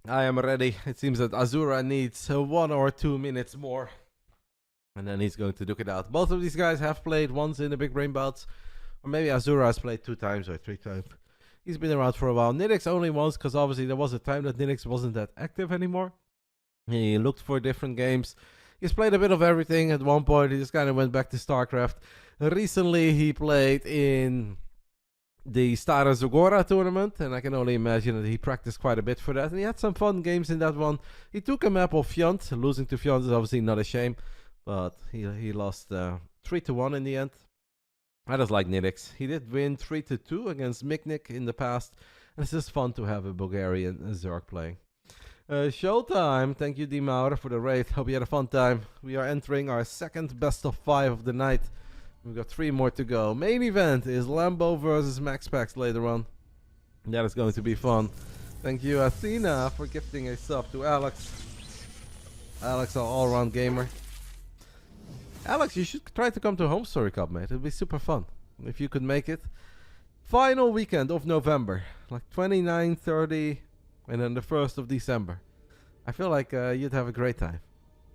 I am ready. It seems that Azura needs 1 or 2 minutes more. And then he's going to duke it out. Both of these guys have played once in the Big Brain Bouts. Or maybe Azura has played 2 times or 3 times. He's been around for a while. Nitix only once, because obviously there was a time that Nitix wasn't that active anymore. He looked for different games. He's played a bit of everything. At one point, he just kind of went back to Starcraft. Recently, he played in the Azura tournament, and I can only imagine that he practiced quite a bit for that. And he had some fun games in that one. He took a map of Fjord. Losing to Fjord is obviously not a shame, but he lost 3-1 in the end. I just like Nitix. He did win 3-2 against Miknik in the past, and it's just fun to have a Bulgarian Zerg playing. Showtime. Thank you, D. Maurer, for the raid. Hope you had a fun time. We are entering our second best of 5 of the night. We've got 3 more to go. Main event is Lambo versus Max Pax later on. That is going to be fun. Thank you, Athena, for gifting a sub to Alex. Alex, our all-round gamer. Alex, you should try to come to Home Story Cup, mate. It'll be super fun if you could make it. Final weekend of November, like 29, 30, and then the 1st of December. I feel like you'd have a great time.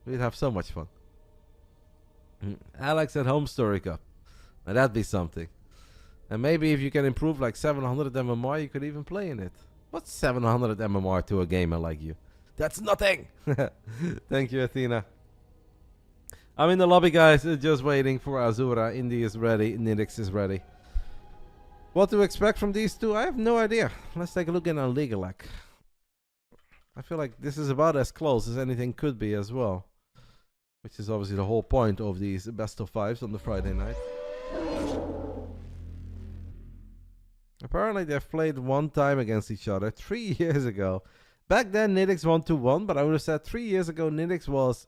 We'd have so much fun. Alex at Home Story Cup. Now that'd be something. And maybe if you can improve like 700 MMR, you could even play in it. What's 700 MMR to a gamer like you? That's nothing! Thank you, Athena. I'm in the lobby, guys. Just waiting for Azura. Indy is ready. Nitix is ready. What to expect from these two? I have no idea. Let's take a look in our Legalec. I feel like this is about as close as anything could be as well. Which is obviously the whole point of these best of 5s on the Friday night. Apparently they've played 1 time against each other 3 years ago. Back then Nitix won 2-1, but I would have said 3 years ago Nitix was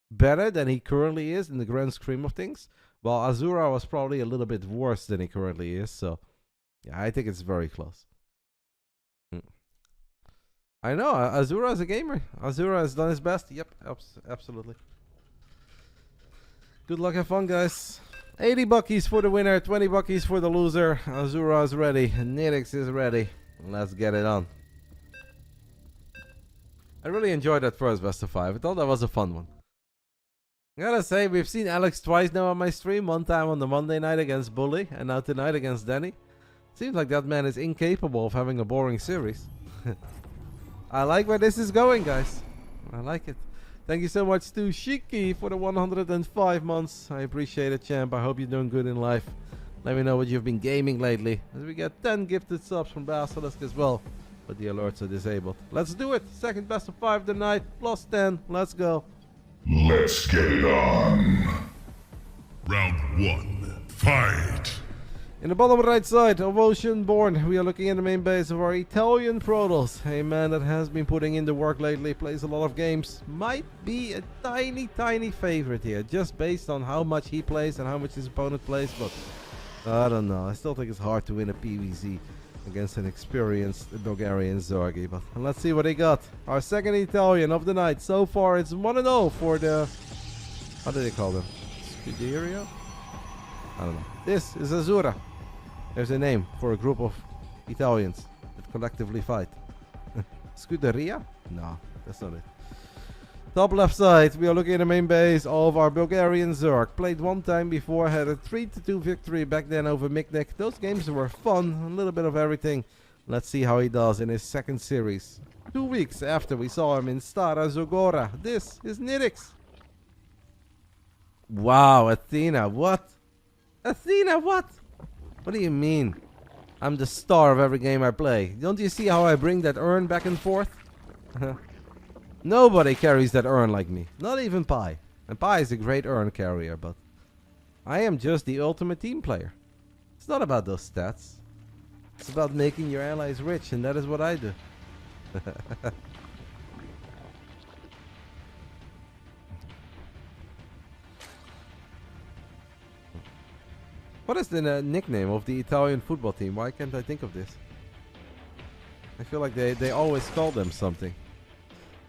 better than he currently is in the grand scheme of things. While Azura was probably a little bit worse than he currently is. So yeah, I think it's very close. I know, Azura is a gamer. Azura has done his best. Yep, absolutely. Good luck, have fun, guys. 80 buckies for the winner, 20 buckies for the loser. Azura is ready, Nitix is ready. Let's get it on. I really enjoyed that first best of 5. I thought that was a fun one. I gotta say, we've seen Alex twice now on my stream. One time on the Monday night against Bully, and now tonight against Danny. Seems like that man is incapable of having a boring series. I like where this is going, guys. I like it. Thank you so much to Shiki for the 105 months. I appreciate it, champ. I hope you're doing good in life. Let me know what you've been gaming lately. As we get 10 gifted subs from Basilisk as well. But the alerts are disabled. Let's do it. Second best of 5 tonight. Plus 10. Let's go. Let's get it on. Round 1. Fight. In the bottom right side of Oceanborn, we are looking at the main base of our Italian Protoss. A man that has been putting in the work lately, plays a lot of games. Might be a tiny favorite here, just based on how much he plays and how much his opponent plays. But I don't know, I still think it's hard to win a PvZ against an experienced Bulgarian Zergi. But let's see what he got. Our second Italian of the night. So far it's 1-0 for the... How do they call them? Scuderia? I don't know. This is Azura. There's a name for a group of Italians that collectively fight. Scuderia? No, that's not it. Top left side, we are looking at the main base of our Bulgarian Zerg. Played 1 time before, had a 3-2 victory back then over Miknik. Those games were fun, a little bit of everything. Let's see how he does in his second series. 2 weeks after we saw him in Azura. This is Nitix. Wow, Athena, what? Athena, what? What do you mean? I'm the star of every game I play. Don't you see how I bring that urn back and forth? Nobody carries that urn like me. Not even Pi. And Pi is a great urn carrier, but I am just the ultimate team player. It's not about those stats. It's about making your allies rich, and that is what I do. What is the nickname of the Italian football team? Why can't I think of this? I feel like they always call them something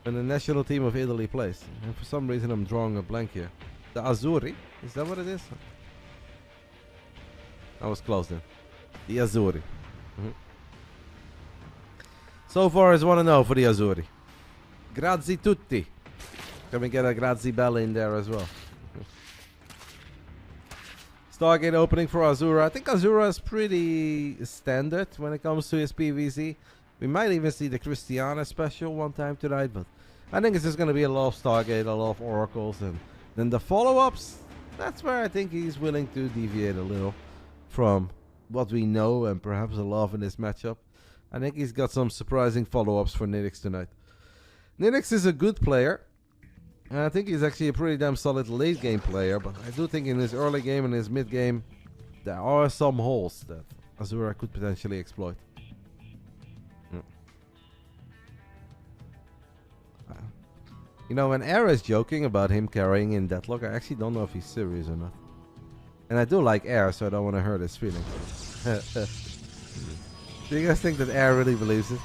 when the national team of Italy plays. And for some reason I'm drawing a blank here. The Azzurri? Is that what it is? I was close then. The Azzurri. So far it's 1-0 for the Azzurri. Grazie tutti. Can we get a grazie bell in there as well? Stargate opening for Azura. I think Azura is pretty standard when it comes to his PvZ. We might even see the Christiana special one time tonight, but I think it's just going to be a lot of Stargate, a lot of Oracles, and then the follow-ups. That's where I think he's willing to deviate a little from what we know and perhaps a lot in this matchup. I think he's got some surprising follow-ups for Nitix tonight. Nitix is a good player. And I think he's actually a pretty damn solid late game player, but I do think in his early game and his mid game, there are some holes that Azura could potentially exploit. You know, when Air is joking about him carrying in Deadlock, I actually don't know if he's serious or not. And I do like Air, so I don't want to hurt his feelings. Do you guys think that Air really believes it?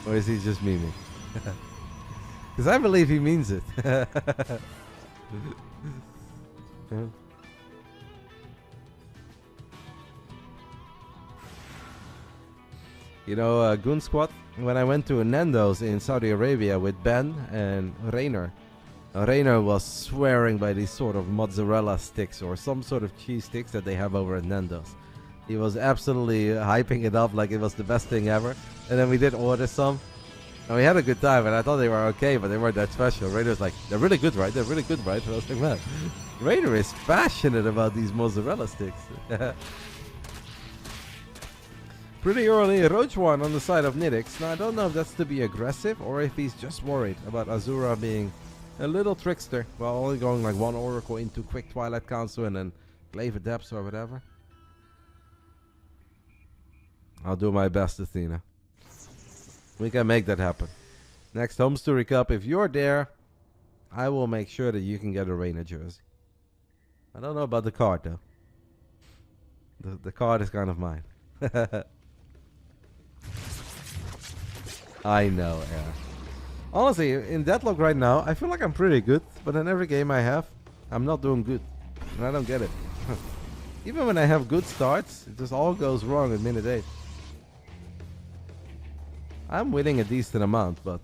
Or is he just memeing? Because I believe he means it. You know, Goon Squad, when I went to Nando's in Saudi Arabia with Ben and Rainer, Rainer was swearing by these sort of mozzarella sticks or some sort of cheese sticks that they have over at Nando's. He was absolutely hyping it up like it was the best thing ever. And then we did order some. And we had a good time, and I thought they were okay, but they weren't that special. Raider's like, they're really good, right? They're really good, right? And I was like, man, Raider is passionate about these mozzarella sticks. Pretty early, Roach one on the side of Nitix. Now, I don't know if that's to be aggressive or if he's just worried about Azura being a little trickster while only going like one Oracle into quick Twilight Council and then Glaive Adepts or whatever. I'll do my best, Athena. We can make that happen. Next Home Story Cup, if you're there, I will make sure that you can get a Reina jersey. I don't know about the card though. The card is kind of mine. I know, yeah. Honestly, in Deadlock right now, I feel like I'm pretty good, but in every game I have, I'm not doing good. And I don't get it. Even when I have good starts, it just all goes wrong at minute 8. I'm winning a decent amount, but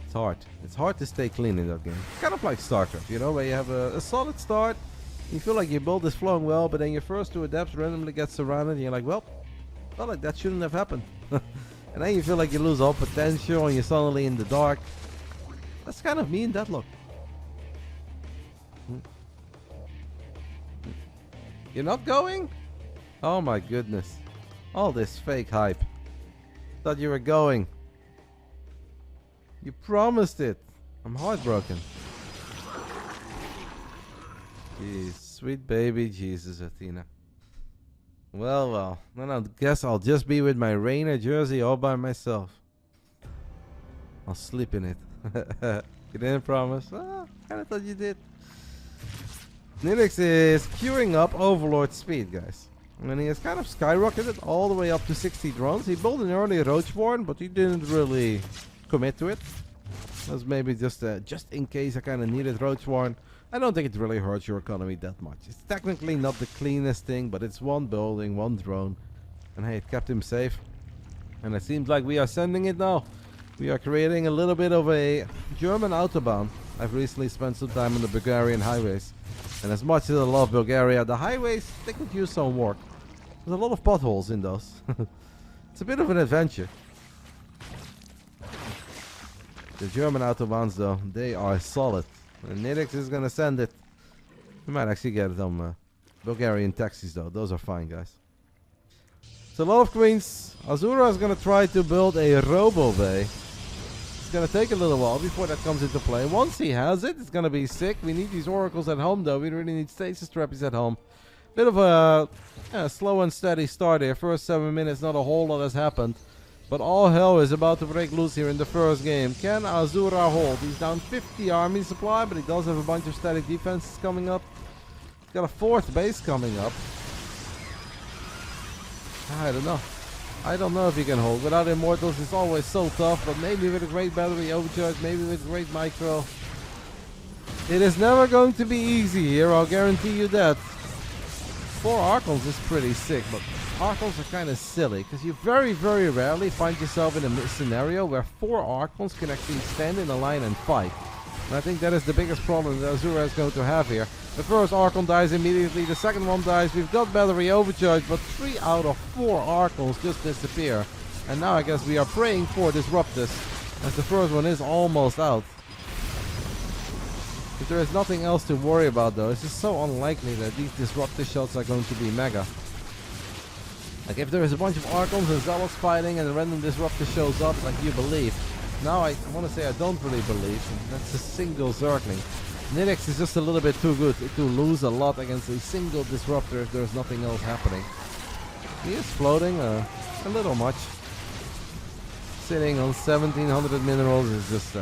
it's hard. It's hard to stay clean in that game. It's kind of like Starcraft, you know, where you have a solid start, you feel like your build is flowing well, but then your first 2 adepts randomly get surrounded, and you're like, well, like that shouldn't have happened. And then you feel like you lose all potential, and you're suddenly in the dark. That's kind of me in Deadlock. You're not going? Oh my goodness. All this fake hype. Thought you were going. You promised it. I'm heartbroken. Jeez, sweet baby Jesus, Athena. Well, then I guess I'll just be with my Reina jersey all by myself. I'll sleep in it. You didn't promise? Well, kinda thought you did. Nitix is queuing up Overlord speed, guys. And he has kind of skyrocketed all the way up to 60 drones. He built an early Roachborn, but he didn't really commit to it. That's maybe just in case I kind of needed Roachborn. I don't think it really hurts your economy that much. It's technically not the cleanest thing, but it's one building, one drone. And hey, it kept him safe. And it seems like we are sending it now. We are creating a little bit of a German autobahn. I've recently spent some time on the Bulgarian highways. And as much as I love Bulgaria, the highways, they could use some work. There's a lot of potholes in those. It's a bit of an adventure. The German autobahns, though, they are solid. And Nitix is gonna send it. We might actually get them Bulgarian taxis, though. Those are fine, guys. It's a lot of queens. Azura is gonna try to build a Robo Bay. It's gonna take a little while before that comes into play. Once he has it, it's gonna be sick. We need these oracles at home, though. We really need stasis trappies at home. Bit of a slow and steady start here. First 7 minutes, not a whole lot has happened. But all hell is about to break loose here in the first game. Can Azura hold? He's down 50 army supply, but he does have a bunch of static defenses coming up. He's got a 4th base coming up. I don't know. I don't know if he can hold. Without Immortals, it's always so tough, but maybe with a great battery overcharge, maybe with great micro. It is never going to be easy here, I'll guarantee you that. 4 Archons is pretty sick, but Archons are kind of silly, because you very, very rarely find yourself in a scenario where 4 Archons can actually stand in a line and fight. And I think that is the biggest problem that Azura is going to have here. The first Archon dies immediately, the second one dies, we've got battery overcharge, but 3 out of 4 Archons just disappear. And now I guess we are praying for Disruptus, as the first one is almost out. If there is nothing else to worry about though, it's just so unlikely that these Disruptus shots are going to be mega. Like if there is a bunch of Archons and Zealots fighting and a random Disruptor shows up like you believe. Now I want to say I don't really believe. That's a single Zergling. Nitix is just a little bit too good to lose a lot against a single Disruptor if there's nothing else happening. He is floating a little much. Sitting on 1700 minerals is just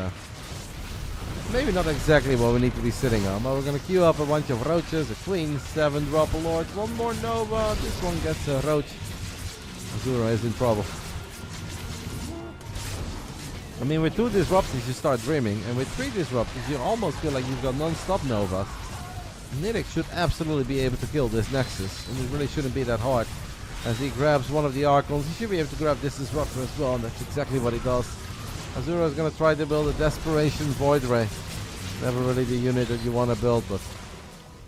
maybe not exactly what we need to be sitting on, but we're gonna queue up a bunch of roaches, a queen, 7 drop lords, 1 more nova, this one gets a roach. Azura is in trouble. I mean, with 2 disruptors you start dreaming, and with 3 disruptors you almost feel like you've got non-stop novas. Nitix should absolutely be able to kill this Nexus, and it really shouldn't be that hard. As he grabs one of the Archons, he should be able to grab this disruptor as well, and that's exactly what he does. Azura is going to try to build a Desperation Void Ray. Never really the unit that you want to build, but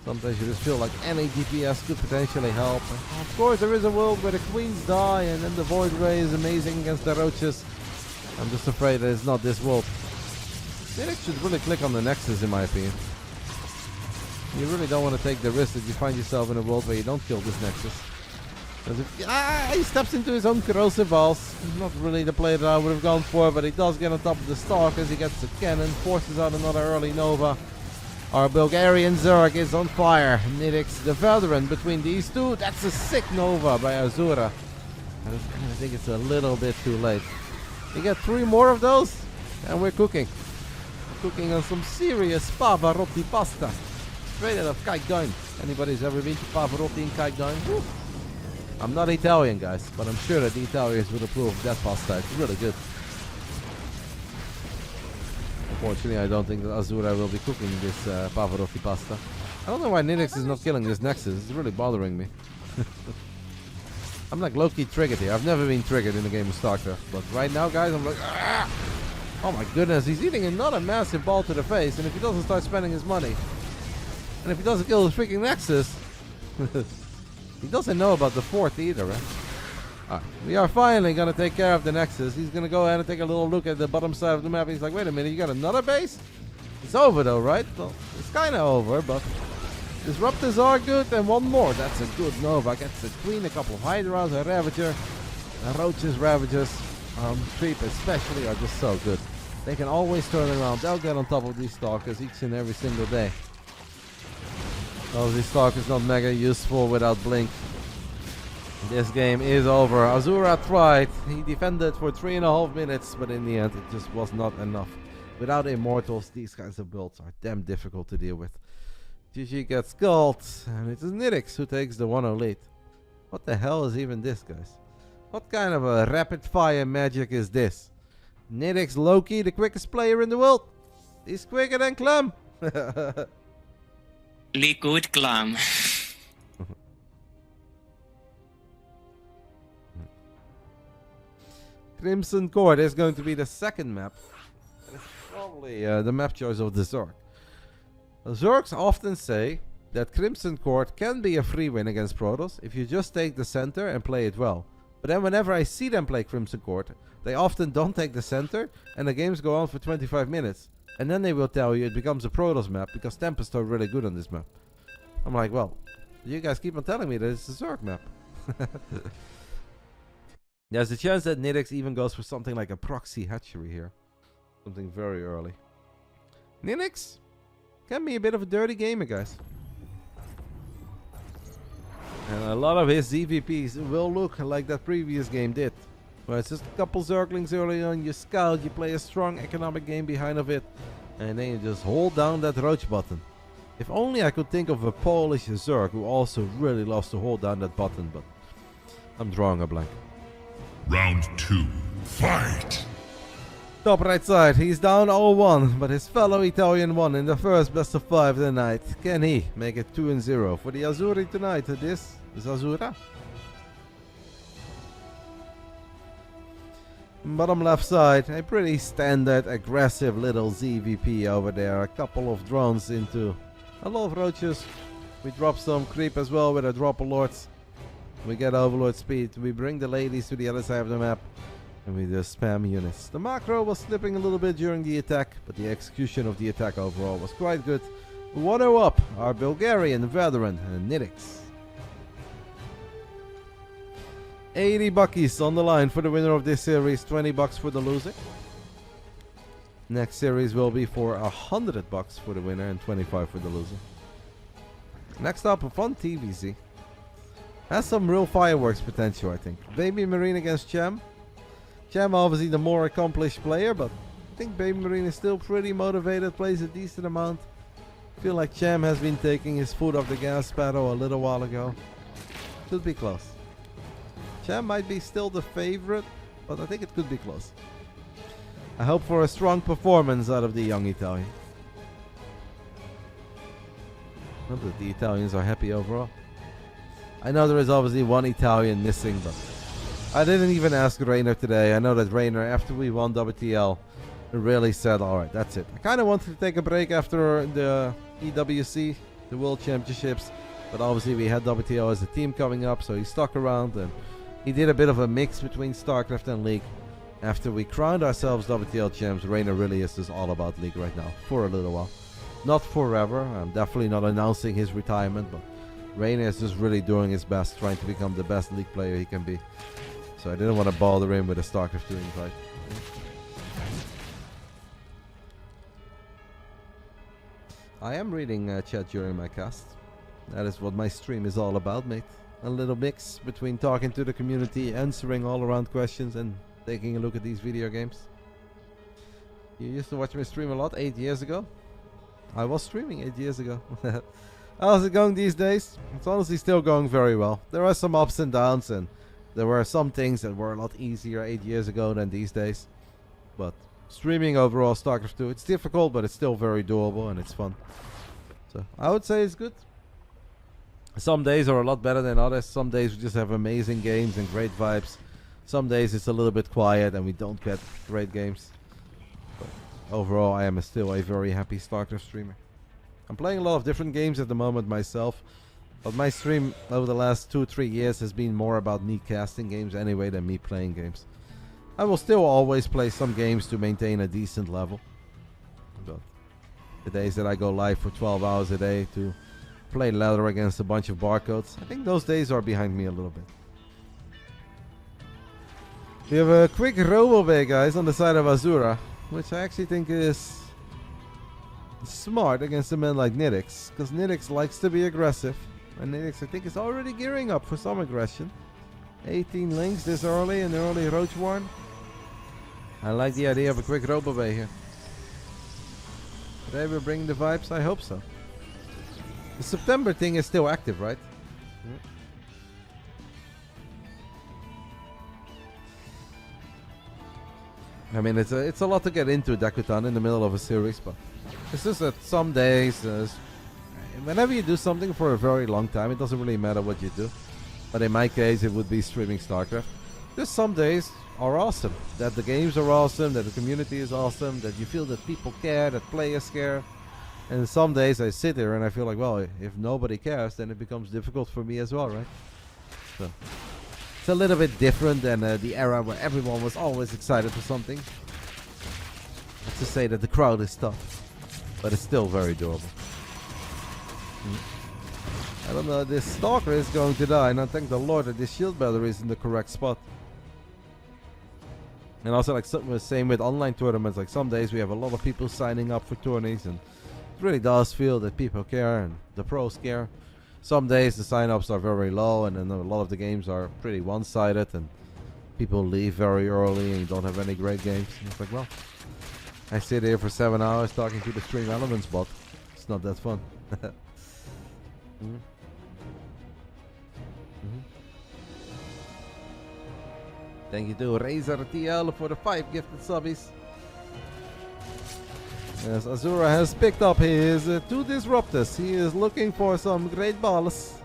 sometimes you just feel like any DPS could potentially help. And of course, there is a world where the Queens die, and then the Void Ray is amazing against the Roaches. I'm just afraid that it's not this world. Nitix should really click on the Nexus, in my opinion. You really don't want to take the risk that you find yourself in a world where you don't kill this Nexus. He steps into his own corrosive balls. Not really the play that I would have gone for, but he does get on top of the Stark as he gets the cannon, forces out another early Nova. Our Bulgarian Zerg is on fire. Nitix, the veteran between these two. That's a sick Nova by Azura. I think it's a little bit too late. We get 3 more of those, and we're cooking. Cooking on some serious Pavarotti pasta. Straight out of Kaigan. Anybody's ever been to Pavarotti in Kaigan? I'm not Italian, guys, but I'm sure that the Italians would approve of that pasta. It's really good. Unfortunately, I don't think that Azura will be cooking this Pavarotti pasta. I don't know why Nitix is not killing this Nexus. It's really bothering me. I'm like low-key triggered here. I've never been triggered in a game of Starcraft, but right now, guys, I'm like, ah! Oh my goodness, he's eating another massive ball to the face, and if he doesn't start spending his money, and if he doesn't kill the freaking Nexus, he doesn't know about the 4th either, right? Alright, we are finally gonna take care of the Nexus. He's gonna go ahead and take a little look at the bottom side of the map. He's like, wait a minute, you got another base? It's over though, right? Well, it's kinda over, but Disruptors are good, and 1 more. That's a good Nova. Gets a Queen, a couple of Hydras, a Ravager, and Roaches, Ravagers, Creep especially are just so good. They can always turn around. They'll get on top of these Stalkers each and every single day. Oh, this Stalker is not mega useful without Blink. This game is over. Azura tried. He defended for 3.5 minutes, but in the end it just was not enough. Without Immortals, these kinds of builds are damn difficult to deal with. GG gets skulled, and it is Nitix who takes the 1-0 lead. What the hell is even this, guys? What kind of a rapid fire magic is this? Nitix Loki, the quickest player in the world. He's quicker than Clem. Liquid Clam. Crimson Court is going to be the second map. It's probably the map choice of the Zerg. Zergs often say that Crimson Court can be a free win against Protoss if you just take the center and play it well. But then whenever I see them play Crimson Court, they often don't take the center and the games go on for 25 minutes. And then they will tell you it becomes a Protoss map because Tempests are really good on this map. I'm like, well, you guys keep on telling me that it's a Zerg map. There's a chance that Nitix even goes for something like a proxy hatchery here. Something very early. Nitix can be a bit of a dirty gamer, guys. And a lot of his ZVPs will look like that previous game did. Where it's just a couple Zerglings early on, you scout, you play a strong economic game behind of it, and then you just hold down that roach button. If only I could think of a Polish Zerg who also really loves to hold down that button, but I'm drawing a blank. Round 2, fight! Top right side, he's down 0-1, but his fellow Italian won in the first best of 5 of the night. Can he make it 2-0 for the Azuri tonight? This is Azura. Bottom left side, a pretty standard aggressive little ZVP over there. A couple of drones into a lot of roaches. We drop some creep as well with our dropper lords. We get overlord speed. We bring the ladies to the other side of the map. And we just spam units. The macro was slipping a little bit during the attack, but the execution of the attack overall was quite good. 1-0 up, our Bulgarian veteran, Nitix. 80 buckies on the line for the winner of this series, 20 bucks for the loser. Next series will be for 100 bucks for the winner and 25 for the loser. Next up, a fun TVC. Has some real fireworks potential, I think. Baby Marine against Cham. Cham obviously the more accomplished player, but I think Baby Marine is still pretty motivated, plays a decent amount. I feel like Cham has been taking his foot off the gas pedal a little while ago. Could be close. Cham might be still the favorite, but I think it could be close. I hope for a strong performance out of the young Italian. Not that the Italians are happy overall. I know there is obviously one Italian missing, but I didn't even ask Rainer today. I know that Rainer, after we won WTL, really said, alright, that's it. I kind of wanted to take a break after the EWC, the World Championships, but obviously we had WTL as a team coming up, so he stuck around and he did a bit of a mix between Starcraft and League. After we crowned ourselves WTL champs, Rainer really is just all about League right now, for a little while. Not forever, I'm definitely not announcing his retirement, but Rainer is just really doing his best, trying to become the best League player he can be. So I didn't want to bother him with a Starcraft 2 invite. I am reading chat during my cast. That is what my stream is all about, mate. A little mix between talking to the community, answering all around questions, and taking a look at these video games. You used to watch me stream a lot 8 years ago. I was streaming 8 years ago. How's it going these days? It's honestly still going very well. There are some ups and downs, and there were some things that were a lot easier 8 years ago than these days. But streaming overall StarCraft 2, it's difficult, but it's still very doable and it's fun. So I would say it's good. Some days are a lot better than others. Some days we just have amazing games and great vibes. Some days it's a little bit quiet and we don't get great games. But overall, I am still a very happy StarCraft streamer. I'm playing a lot of different games at the moment myself, but my stream over the last 2-3 years has been more about me casting games anyway than me playing games. I will still always play some games to maintain a decent level. But the days that I go live for 12 hours a day to play ladder against a bunch of barcodes, I think those days are behind me a little bit. We have a quick RoboBay, guys, on the side of Azura, which I actually think is smart against a man like Nitix, because Nitix likes to be aggressive, and Nitix I think is already gearing up for some aggression. 18 links this early, an early Roach Warn. I like the idea of a quick RoboBay here. They will bring the vibes, I hope so. The September thing is still active, right? I mean, it's a lot to get into, Dakutan, in the middle of a series, but it's just that some days, whenever you do something for a very long time, it doesn't really matter what you do. But in my case, it would be streaming StarCraft. Just some days are awesome. That the games are awesome, that the community is awesome, that you feel that people care, that players care. And some days I sit here and I feel like, well, if nobody cares, then it becomes difficult for me as well, right? So it's a little bit different than the era where everyone was always excited for something. Not to say that the crowd is tough, but it's still very doable. I don't know, this Stalker is going to die, and I thank the Lord that this shield battery is in the correct spot. And also, like, same with online tournaments, like some days we have a lot of people signing up for tourneys, and it really does feel that people care and the pros care. Some days the sign-ups are very low, and then a lot of the games are pretty one-sided, and people leave very early and you don't have any great games. And it's like, well, I sit here for 7 hours talking to the Stream Elements bot. It's not that fun. Thank you to Razor TL for the 5 gifted subbies. Yes, Azura has picked up his 2 disruptors. He is looking for some great balls.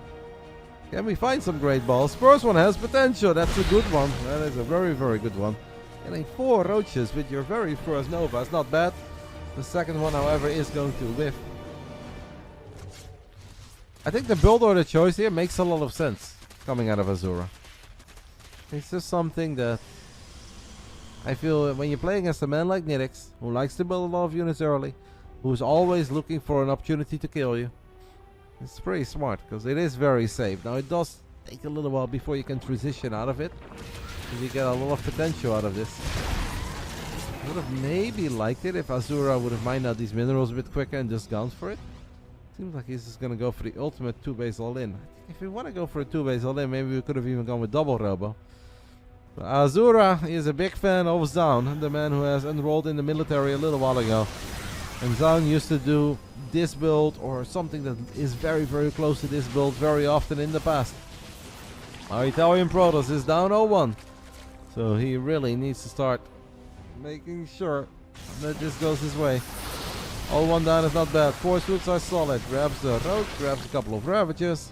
Can we find some great balls? First one has potential. That's a good one. That is a very, very good one. Getting 4 roaches with your very first Nova is not bad. The second one, however, is going to whiff. I think the build order choice here makes a lot of sense coming out of Azura. It's just something that I feel when you play against a man like Nitix, who likes to build a lot of units early, who's always looking for an opportunity to kill you, it's pretty smart because it is very safe. Now it does take a little while before you can transition out of it. You get a lot of potential out of this. I would have maybe liked it if Azura would have mined out these minerals a bit quicker and just gone for it. Seems like he's just gonna go for the ultimate 2-base all-in. I think if we want to go for a 2-base all-in, maybe we could have even gone with double robo. But Azura is a big fan of Zaun, the man who has enrolled in the military a little while ago. And Zaun used to do this build or something that is very, very close to this build very often in the past. Our Italian Protoss is down 0-1. So he really needs to start making sure that this goes his way. 0-1 down is not bad. 4 suits are solid. Grabs the road, grabs a couple of Ravagers.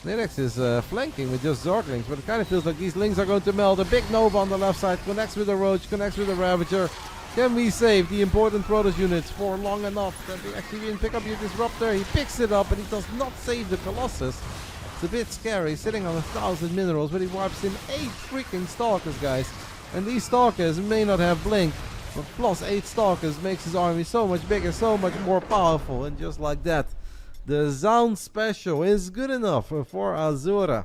Nitix is flanking with just Zerglings, but it kind of feels like these Lings are going to melt. A big Nova on the left side connects with the Roach, connects with the Ravager. Can we save the important Protoss units for long enough that they actually didn't pick up your Disruptor? He picks it up, but he does not save the Colossus. It's a bit scary, sitting on 1,000 minerals, but he wipes in 8 freaking Stalkers, guys. And these Stalkers may not have Blink, but plus 8 Stalkers makes his army so much bigger, so much more powerful. And just like that, the Zaun special is good enough for Azura.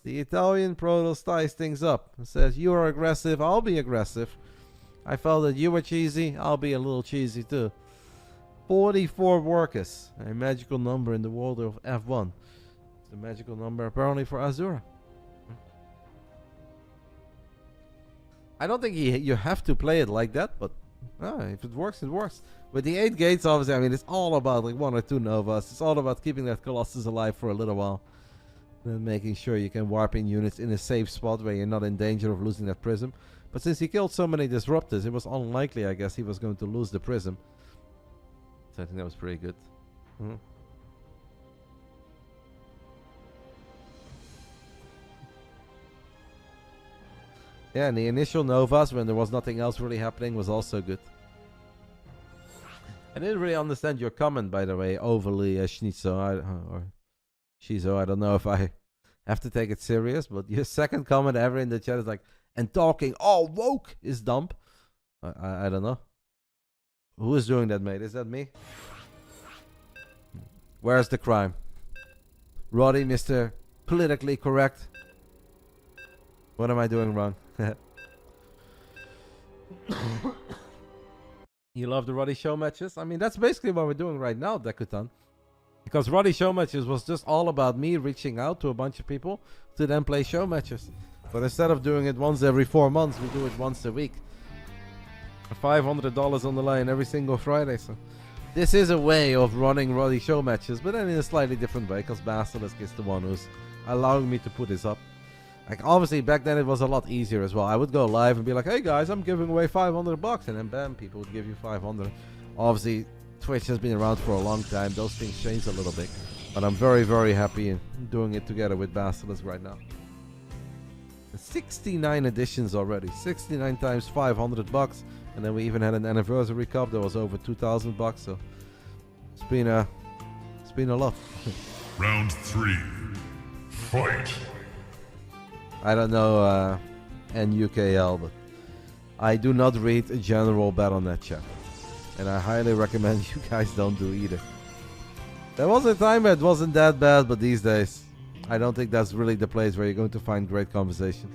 The Italian Protoss ties things up and says, you are aggressive, I'll be aggressive. I felt that you were cheesy, I'll be a little cheesy too. 44 workers, a magical number in the world of F1. The magical number apparently for Azura. I don't think you have to play it like that, but if it works, it works. With the 8 gates, obviously, I mean, it's all about like 1 or 2 Novas. It's all about keeping that Colossus alive for a little while. Then making sure you can warp in units in a safe spot where you're not in danger of losing that Prism. But since he killed so many Disruptors, it was unlikely, I guess, he was going to lose the Prism. So I think that was pretty good. Yeah, and the initial Novas, when there was nothing else really happening, was also good. I didn't really understand your comment, by the way, overly Schnitzo, or Shizo. I don't know if I have to take it serious, but your second comment ever in the chat is like, and talking all woke is dumb. I don't know. Who is doing that, mate? Is that me? Where's the crime? Roddy, Mr. Politically Correct. What am I doing wrong? You love the Roddy show matches? I mean, that's basically what we're doing right now, Dekutan. Because Roddy show matches was just all about me reaching out to a bunch of people to then play show matches. But instead of doing it once every 4 months, we do it once a week. $500 on the line every single Friday. So this is a way of running Roddy show matches, but then in a slightly different way, because Basilisk is the one who's allowing me to put this up. Like, obviously, back then it was a lot easier as well. I would go live and be like, hey guys, I'm giving away $500, and then bam, people would give you 500. Obviously, Twitch has been around for a long time. Those things change a little bit. But I'm very, very happy in doing it together with Basilisk right now. 69 editions already. 69 times $500. And then we even had an anniversary cup that was over $2,000. So it's been a lot. Round 3. Fight. I don't know NUKL, but I do not read a general Battle.net chat. And I highly recommend you guys don't do either. There was a time it wasn't that bad, but these days, I don't think that's really the place where you're going to find great conversations.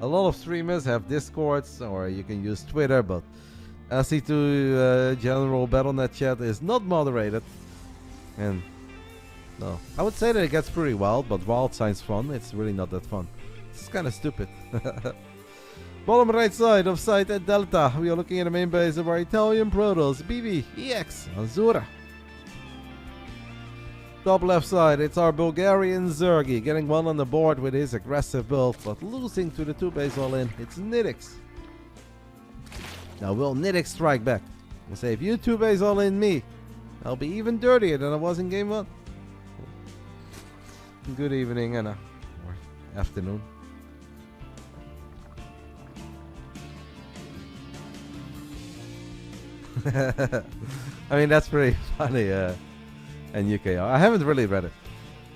A lot of streamers have Discords, or you can use Twitter, but SC2 general Battle.net chat is not moderated. And no, I would say that it gets pretty wild, but wild sounds fun. It's really not that fun. It's kind of stupid. Bottom right side of site at Delta, we are looking at the main base of our Italian Protoss, BB, EX, Azura. Top left side, it's our Bulgarian Zergi, getting one on the board with his aggressive build, but losing to the 2-base all-in. It's Nitix. Now will Nitix strike back and say, if you 2-base all-in me, I'll be even dirtier than I was in game 1. Good evening, Anna. Or afternoon. I mean, that's pretty funny. And UKO. I haven't really read it.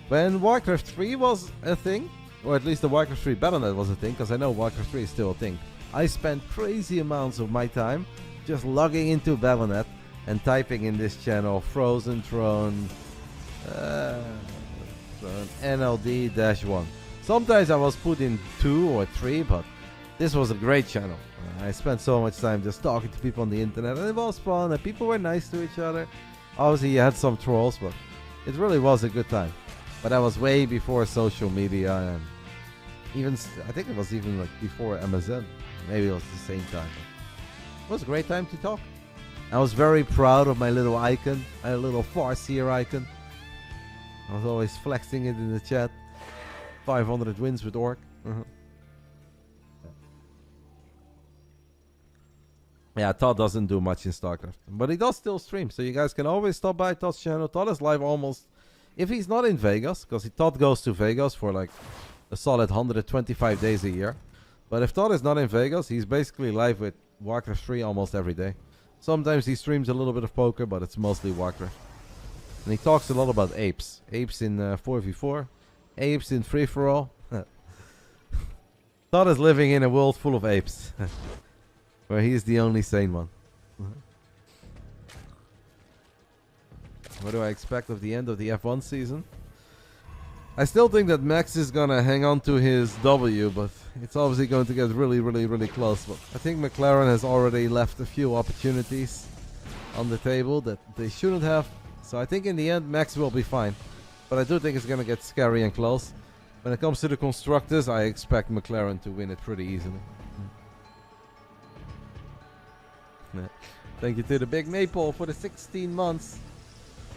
When Warcraft 3 was a thing, or at least the Warcraft 3 Battle.net was a thing, because I know Warcraft 3 is still a thing, I spent crazy amounts of my time just logging into Battle.net and typing in this channel Frozen Throne NLD-1. Sometimes I was put in 2 or 3, but this was a great channel. I spent so much time just talking to people on the internet, and it was fun, and people were nice to each other. Obviously, you had some trolls, but it really was a good time. But that was way before social media, and even I think it was even like before MSN. Maybe it was the same time. It was a great time to talk. I was very proud of my little icon, my little Farseer icon. I was always flexing it in the chat. 500 wins with Orc. Yeah, Todd doesn't do much in Starcraft, but he does still stream, so you guys can always stop by Todd's channel. Todd is live almost, if he's not in Vegas, because Todd goes to Vegas for like a solid 125 days a year. But if Todd is not in Vegas, he's basically live with Warcraft 3 almost every day. Sometimes he streams a little bit of poker, but it's mostly Warcraft. And he talks a lot about apes. Apes in 4v4, apes in free-for-all. Todd is living in a world full of apes. Where he's the only sane one. What do I expect of the end of the F1 season? I still think that Max is gonna hang on to his W, but it's obviously going to get really, really, really close. But I think McLaren has already left a few opportunities on the table that they shouldn't have. So I think in the end Max will be fine. But I do think it's gonna get scary and close. When it comes to the constructors, I expect McLaren to win it pretty easily. Thank you to the Big Maple for the 16 months.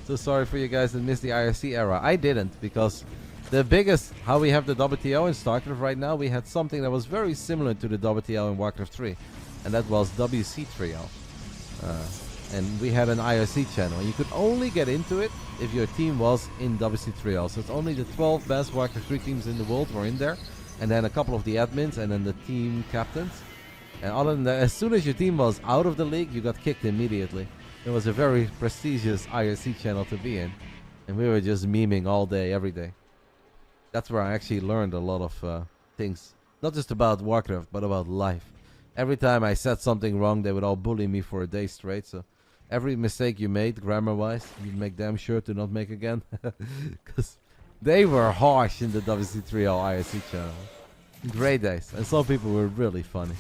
So sorry for you guys that missed the IRC era. I didn't, because the biggest, how we have the WTO in StarCraft right now, we had something that was very similar to the WTO in Warcraft 3. And that was WC3L. And we had an IRC channel. And you could only get into it if your team was in WC3L. So it's only the 12 best Warcraft 3 teams in the world were in there. And then a couple of the admins and then the team captains. And other than that, as soon as your team was out of the league, you got kicked immediately. It was a very prestigious IRC channel to be in. And we were just memeing all day, every day. That's where I actually learned a lot of things. Not just about Warcraft, but about life. Every time I said something wrong, they would all bully me for a day straight. So every mistake you made, grammar-wise, you make damn sure to not make again. Because they were harsh in the WC3L IRC channel. Great days. And some people were really funny.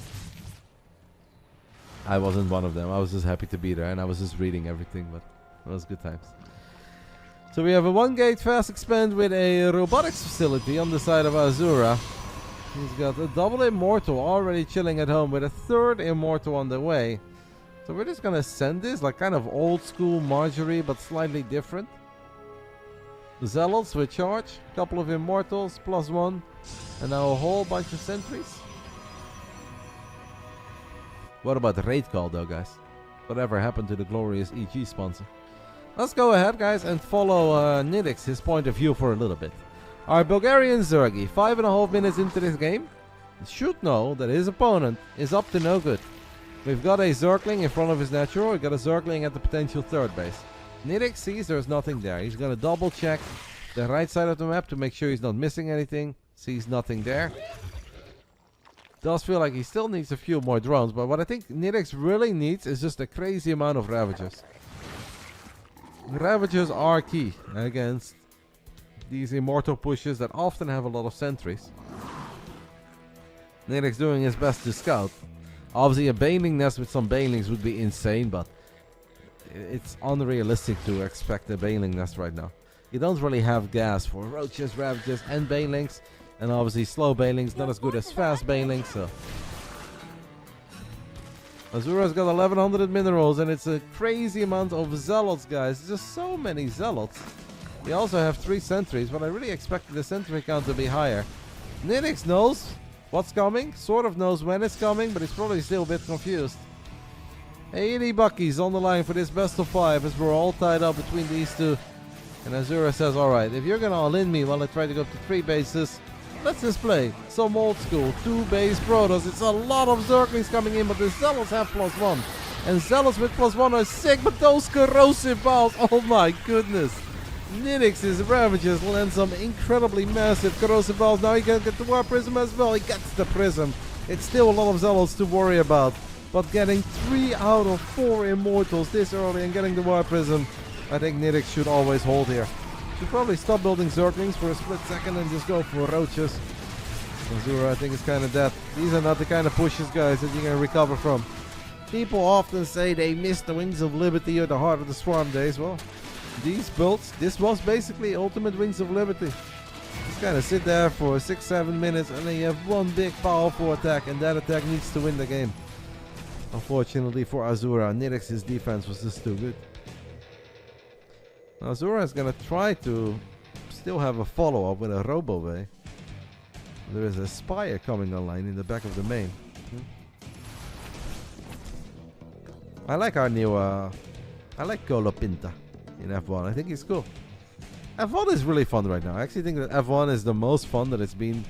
I wasn't one of them. I was just happy to be there, and I was just reading everything, but it was good times. So we have a 1-gate fast expand with a robotics facility on the side of Azura. He's got a double immortal already chilling at home with a third immortal on the way. So we're just gonna send this like kind of old school Marjorie, but slightly different. Zealots with charge, couple of immortals, +1, and now a whole bunch of sentries. What about the raid call though, guys? Whatever happened to the glorious EG sponsor? Let's go ahead, guys, and follow Nitix, his point of view for a little bit. Our Bulgarian Zergi, 5.5 minutes into this game, should know that his opponent is up to no good. We've got a Zergling in front of his natural, we've got a Zergling at the potential third base. Nitix sees there's nothing there. He's gonna double check the right side of the map to make sure he's not missing anything. Sees nothing there. Does feel like he still needs a few more drones, but what I think Nitix really needs is just a crazy amount of Ravagers. Ravagers are key against these immortal pushes that often have a lot of sentries. Nitix doing his best to scout. Obviously a Baneling nest with some Banelings would be insane, but it's unrealistic to expect a Baneling nest right now. You don't really have gas for Roaches, Ravagers and Banelings. And obviously slow Banelings, not as good as fast Banelings, so. Azura's got 1100 minerals and it's a crazy amount of Zealots, guys. Just so many Zealots. We also have 3 sentries, but I really expected the sentry count to be higher. Nitix knows what's coming, sort of knows when it's coming, but he's probably still a bit confused. 80 buckies on the line for this best of 5 as we're all tied up between these two. And Azura says, alright, if you're gonna all-in me while I try to go up to 3 bases, let's just play some old school 2-base Protoss. It's a lot of Zerglings coming in, but the Zealots have +1. And Zealous with +1 are sick, but those corrosive balls, oh my goodness. Nitix's Ravagers land some incredibly massive corrosive balls. Now he can get the War Prism as well. He gets the Prism. It's still a lot of Zealots to worry about. But getting 3 out of 4 Immortals this early and getting the War Prism, I think Nitix should always hold here. Should probably stop building Zerglings for a split second and just go for Roaches. Azura, I think, is kind of dead. These are not the kind of pushes, guys, that you can recover from. People often say they miss the Wings of Liberty or the Heart of the Swarm days. Well, these builds, this was basically ultimate Wings of Liberty. Just kind of sit there for 6-7 minutes and then you have one big powerful attack, and that attack needs to win the game. Unfortunately for Azura, Nitix's defense was just too good. Now Azura is going to try to still have a follow-up with a Robo-Way. There is a Spire coming online in the back of the main. I like our new, I like Colopinta in F1. I think he's cool. F1 is really fun right now. I actually think that F1 is the most fun that it's been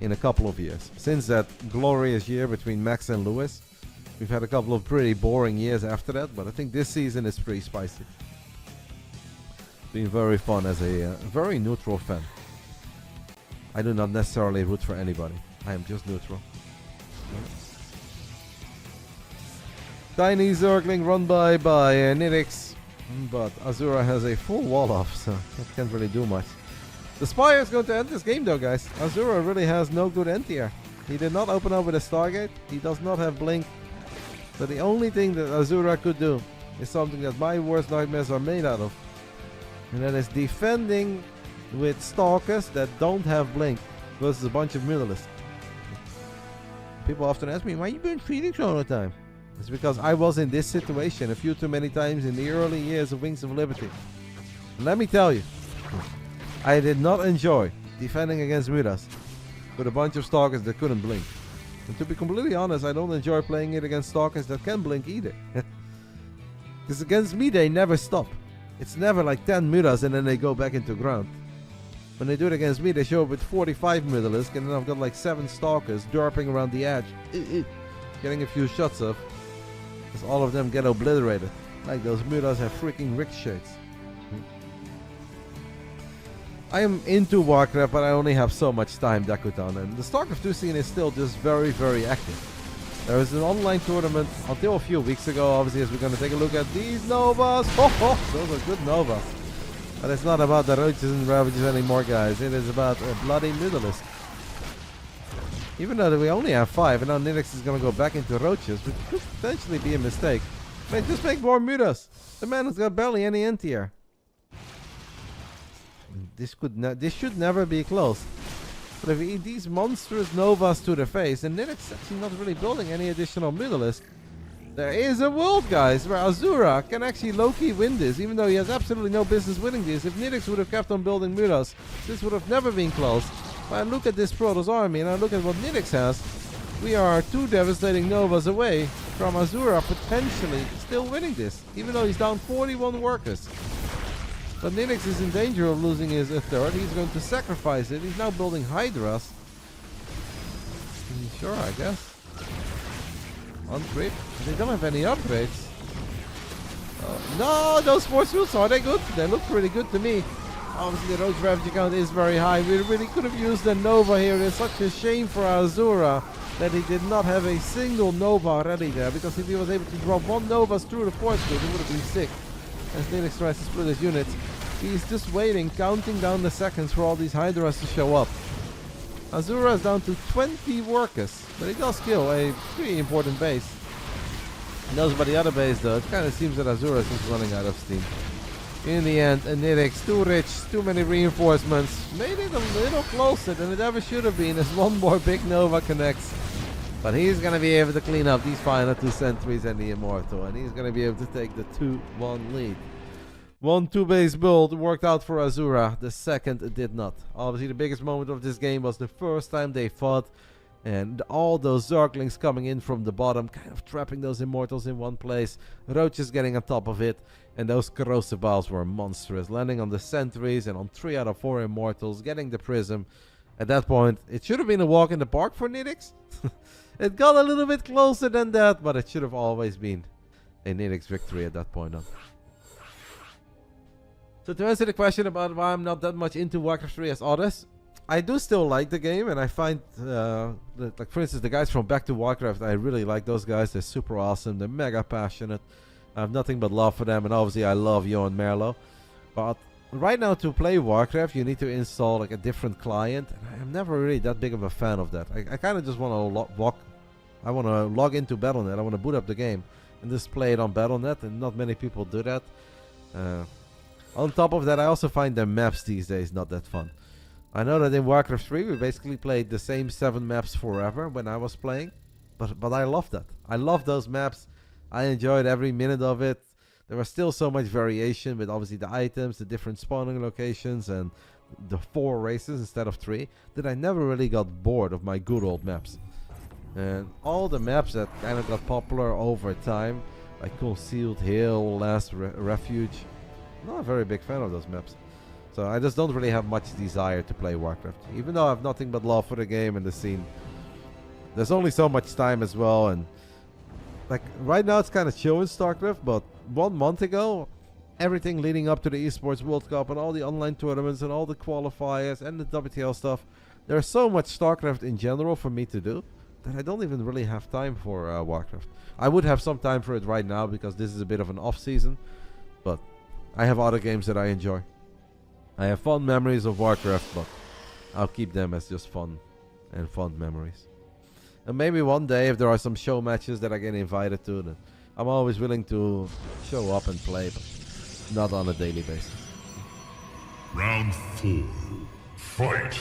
in a couple of years. Since that glorious year between Max and Lewis, we've had a couple of pretty boring years after that, but I think this season is pretty spicy. Been very fun as a very neutral fan. I do not necessarily root for anybody. I am just neutral. Tiny Zergling run by Nitix, but Azura has a full wall off, so that can't really do much. The Spire is going to end this game though, guys. Azura really has no good end here. He did not open up with a Stargate. He does not have Blink. So the only thing that Azura could do is something that my worst nightmares are made out of. And that is defending with Stalkers that don't have Blink versus a bunch of Mutalisks. People often ask me, why you been Phoenix all the time? It's because I was in this situation a few too many times in the early years of Wings of Liberty. And let me tell you, I did not enjoy defending against Mutas with a bunch of Stalkers that couldn't blink. And to be completely honest, I don't enjoy playing it against Stalkers that can blink either. Because against me, they never stop. It's never like 10 Mutas and then they go back into ground. When they do it against me, they show up with 45 Mutalisk and then I've got like 7 Stalkers derping around the edge. Getting a few shots off. Because all of them get obliterated. Like those Mutas have freaking ricochets. I am into Warcraft, but I only have so much time, Dakutan. And the Starcraft 2 scene is still just very, very active. There was an online tournament until a few weeks ago, obviously, as we're going to take a look at these Novas. Those are good Novas. But it's not about the Roaches and Ravages anymore, guys. It is about a bloody Mutalisk. Even though we only have 5, and now Nitix is going to go back into Roaches, which could potentially be a mistake. Man, just make more Mutas. The man has got barely any anti-air. This should never be close. But if we eat these monstrous Novas to the face, and Nitix is actually not really building any additional Mutalisk, there is a world, guys, where Azura can actually low-key win this, even though he has absolutely no business winning this. If Nitix would have kept on building Mutas, this would have never been close. But I look at this Protoss army and I look at what Nitix has. We are 2 devastating Novas away from Azura potentially still winning this, even though he's down 41 workers. But Nitix is in danger of losing his third. He's going to sacrifice it. He's now building Hydras. Sure, I guess. On trip. They don't have any upgrades. No, those sports suits, are they good? They look pretty good to me. Obviously the Roach Ravager count is very high. We really could have used a Nova here. It's such a shame for Azura that he did not have a single Nova ready there. Because if he was able to drop 1 Nova through the force field, it would have been sick. As Nitix tries to split his units, he's just waiting, counting down the seconds for all these Hydras to show up. Azura is down to 20 workers, but he does kill a pretty important base. He knows about the other base though. It kind of seems that Azura is just running out of steam. In the end, Nitix, too rich, too many reinforcements, made it a little closer than it ever should have been as one more big Nova connects. But he's going to be able to clean up these final 2 sentries and the Immortal, and he's going to be able to take the 2-1 lead. 1 2-base build worked out for Azura, the second did not. Obviously the biggest moment of this game was the first time they fought, and all those Zerglings coming in from the bottom, kind of trapping those Immortals in one place. Roaches getting on top of it, and those corrosive balls were monstrous, landing on the sentries and on 3 out of 4 Immortals, getting the Prism. At that point, it should have been a walk in the park for Nitix. It got a little bit closer than that, but it should have always been a Nitix victory at that point on. So to answer the question about why I'm not that much into Warcraft 3 as others, I do still like the game, and I find, like for instance, the guys from Back to Warcraft, I really like those guys. They're super awesome. They're mega passionate. I have nothing but love for them, and obviously I love Johan Merlo. But right now, to play Warcraft, you need to install like a different client, and I'm never really that big of a fan of that. I kind of just want to log into Battle.net. I want to boot up the game and just play it on Battle.net, and not many people do that. On top of that, I also find the maps these days not that fun. I know that in Warcraft 3 we basically played the same 7 maps forever when I was playing, but I love that. I love those maps. I enjoyed every minute of it. There was still so much variation with obviously the items, the different spawning locations, and the 4 races instead of 3, that I never really got bored of my good old maps. And all the maps that kind of got popular over time, like Concealed Hill, Last Refuge, I'm not a very big fan of those maps. So I just don't really have much desire to play Warcraft, even though I have nothing but love for the game and the scene. There's only so much time as well, and like right now it's kind of chill in Starcraft, but 1 month ago, everything leading up to the Esports World Cup and all the online tournaments and all the qualifiers and the WTL stuff, there's so much Starcraft in general for me to do that I don't even really have time for Warcraft. I would have some time for it right now because this is a bit of an off season, but I have other games that I enjoy. I have fond memories of Warcraft, but I'll keep them as just fun and fond memories. And maybe one day, if there are some show matches that I get invited to, then I'm always willing to show up and play, but not on a daily basis. Round 4. Fight!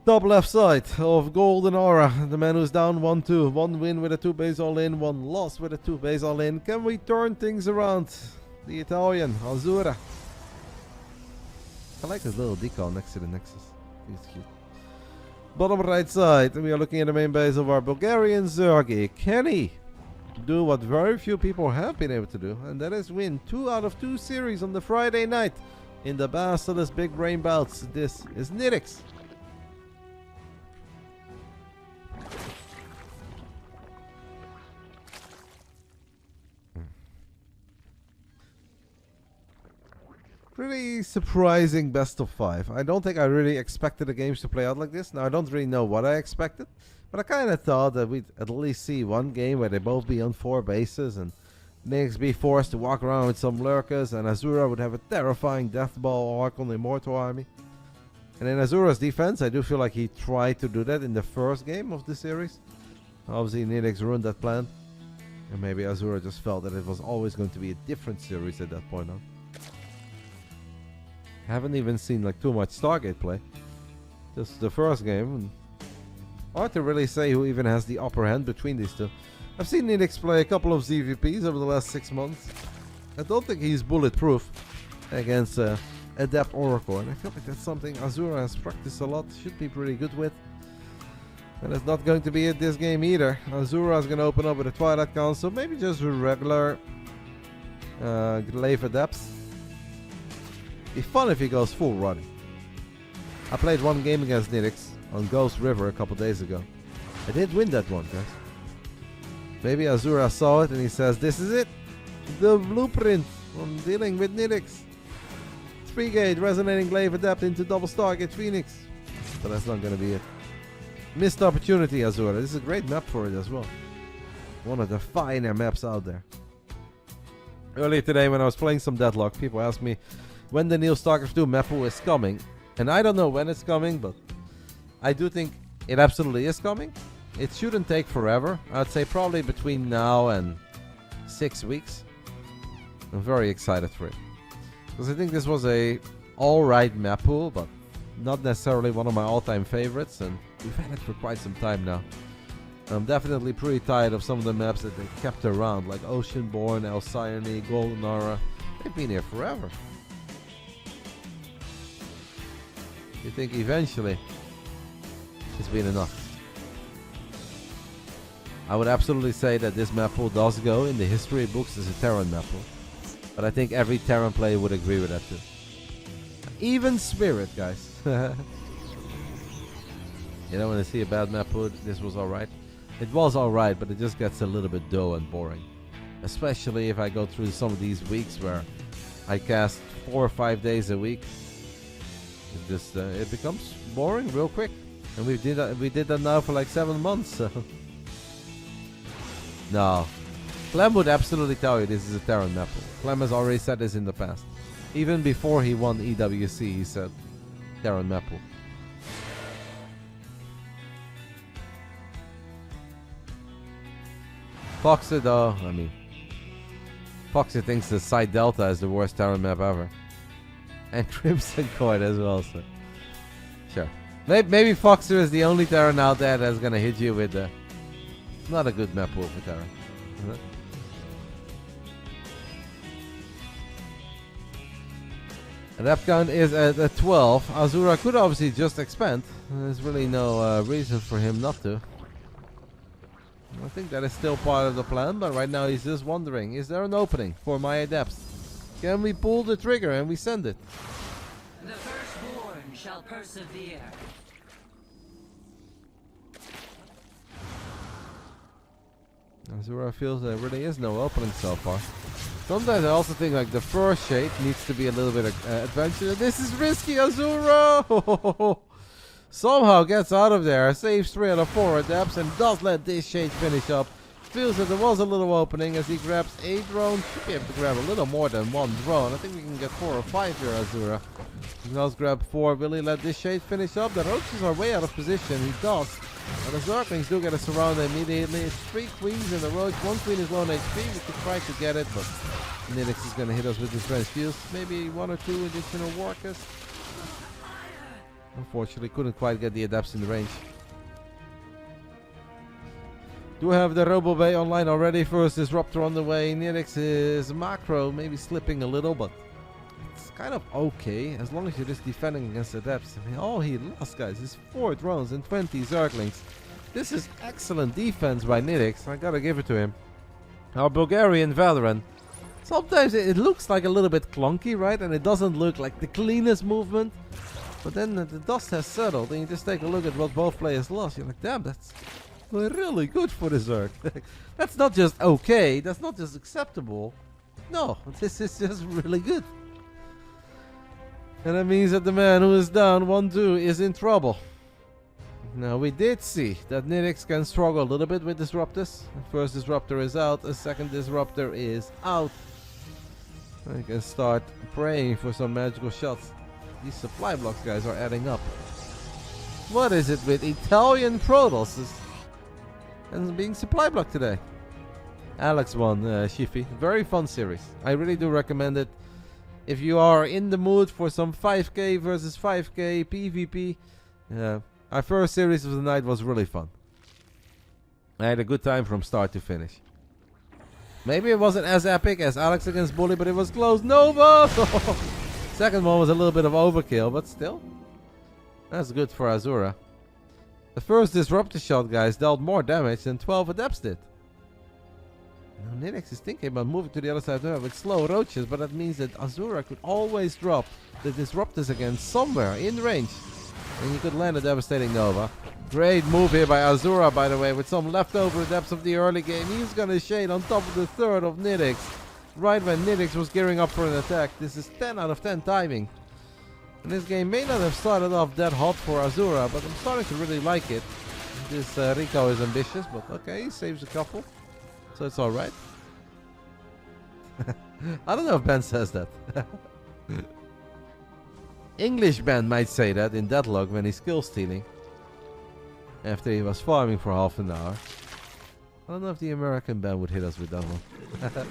Top left side of Golden Aura, the man who's down 1-2. 1 win with a 2 base all in, 1 loss with a 2 base all in. Can we turn things around? The Italian, Azura. I like this little decal next to the Nexus. It's cute. Bottom right side, we are looking at the main base of our Bulgarian Zerg. Can he do what very few people have been able to do, and that is win 2 out of 2 series on the Friday night in the BASILISK Big Brain Bouts. This is Nitix. Pretty surprising best of 5. I don't think I really expected the games to play out like this. Now, I don't really know what I expected, but I kind of thought that we'd at least see one game where they both be on 4 bases and Nitix be forced to walk around with some lurkers, and Azura would have a terrifying death ball arc on the Immortal Army. And in Azura's defense, I do feel like he tried to do that in the first game of the series. Obviously, Nitix ruined that plan, and maybe Azura just felt that it was always going to be a different series at that point on. Haven't even seen like too much Stargate play. Just the first game. And hard to really say who even has the upper hand between these two. I've seen Nitix play a couple of ZVPs over the last 6 months. I don't think he's bulletproof against Adept Oracle, and I feel like that's something Azura has practiced a lot, should be pretty good with. And it's not going to be it this game either. Azura is going to open up with a Twilight Council, maybe just a regular Glaive Adepts. Be fun if he goes full running. I played one game against Nitix on Ghost River a couple days ago. I did win that one, guys. Maybe Azura saw it and he says, this is it. The blueprint on dealing with Nitix. 3-gate resonating glaive adapt into double Stargate Phoenix. But that's not going to be it. Missed opportunity, Azura. This is a great map for it as well. One of the finer maps out there. Earlier today when I was playing some Deadlock, people asked me when the new StarCraft 2 map pool is coming. And I don't know when it's coming, but I do think it absolutely is coming. It shouldn't take forever. I'd say probably between now and 6 weeks. I'm very excited for it. Because I think this was a alright map pool, but not necessarily one of my all-time favorites. And we've had it for quite some time now. I'm definitely pretty tired of some of the maps that they kept around, like Oceanborn, Alcyone, Golden Aura. They've been here forever. You think eventually it's been enough? I would absolutely say that this map pool does go in the history books as a Terran map pool. But I think every Terran player would agree with that too. Even Spirit, guys. You don't want to see a bad map put. This was alright. It was alright, but it just gets a little bit dull and boring. Especially if I go through some of these weeks where I cast 4 or 5 days a week. It just it becomes boring real quick. And we did that now for like 7 months. So. No. Clem would absolutely tell you this is a Terran map. Clem has already said this in the past. Even before he won EWC, he said Terran map. Foxy though, I mean, Foxy thinks the Side Delta is the worst Terran map ever. And Crimson Coin as well, so. Sure. Maybe Foxy is the only Terran out there that's gonna hit you with the... Not a good map pool for Terran. Rep count is at 12. Azura could obviously just expand. There's really no reason for him not to. I think that is still part of the plan, but right now he's just wondering, is there an opening for my adepts? Can we pull the trigger and we send it? The firstborn shall persevere. Azura feels there really is no opening so far. Sometimes I also think like the first shade needs to be a little bit adventure. This is risky, Azura! Somehow gets out of there, saves 3 out of 4 adepts and does let this shade finish up. Feels that there was a little opening as he grabs a drone. Should be able to grab a little more than 1 drone. I think we can get 4 or 5 here, Azura. He does grab 4. Will he let this shade finish up? The roaches are way out of position. He does. But the Zerglings do get a surround immediately. It's 3 queens in the roach. 1 queen is low on HP. We could try to get it, but Nitix is going to hit us with his transfuse. Maybe 1 or 2 additional workers. Unfortunately, couldn't quite get the adepts in the range. Do have the Robo Bay online already. First Disruptor on the way. Nitix is macro, maybe slipping a little, but it's kind of okay as long as you're just defending against adepts. I mean, all he lost, guys, is 4 drones and 20 Zerglings. This is excellent defense by Nitix. I gotta give it to him. Our Bulgarian veteran. Sometimes it looks like a little bit clunky, right? And it doesn't look like the cleanest movement. But then the dust has settled, and you just take a look at what both players lost. You're like, damn, that's really good for the Zerg. That's not just okay, that's not just acceptable. No, this is just really good. And that means that the man who is down 1-2 is in trouble. Now, we did see that Nitix can struggle a little bit with Disruptors. The first Disruptor is out, the second Disruptor is out. I can start praying for some magical shots. These supply blocks, guys, are adding up. What is it with Italian Protoss and being supply blocked today? Alex won, Shifi. Very fun series. I really do recommend it. If you are in the mood for some 5k versus 5k PvP, our first series of the night was really fun. I had a good time from start to finish. Maybe it wasn't as epic as Alex against Bully, but it was close. Nova! Second one was a little bit of overkill, but still. That's good for Azura. The first Disruptor shot, guys, dealt more damage than 12 adepts did. Now, Nitix is thinking about moving to the other side with slow roaches, but that means that Azura could always drop the Disruptors again somewhere in range. And you could land a devastating Nova. Great move here by Azura, by the way, with some leftover adepts of the early game. He's gonna shade on top of the third of Nitix. Right when Nitix was gearing up for an attack. This is 10 out of 10 timing. And this game may not have started off that hot for Azura, but I'm starting to really like it. This Rico is ambitious, but okay, he saves a couple. So it's alright. I don't know if Ben says that. English Ben might say that in Deadlock when he's kill stealing. After he was farming for half an hour. I don't know if the American Ben would hit us with that one.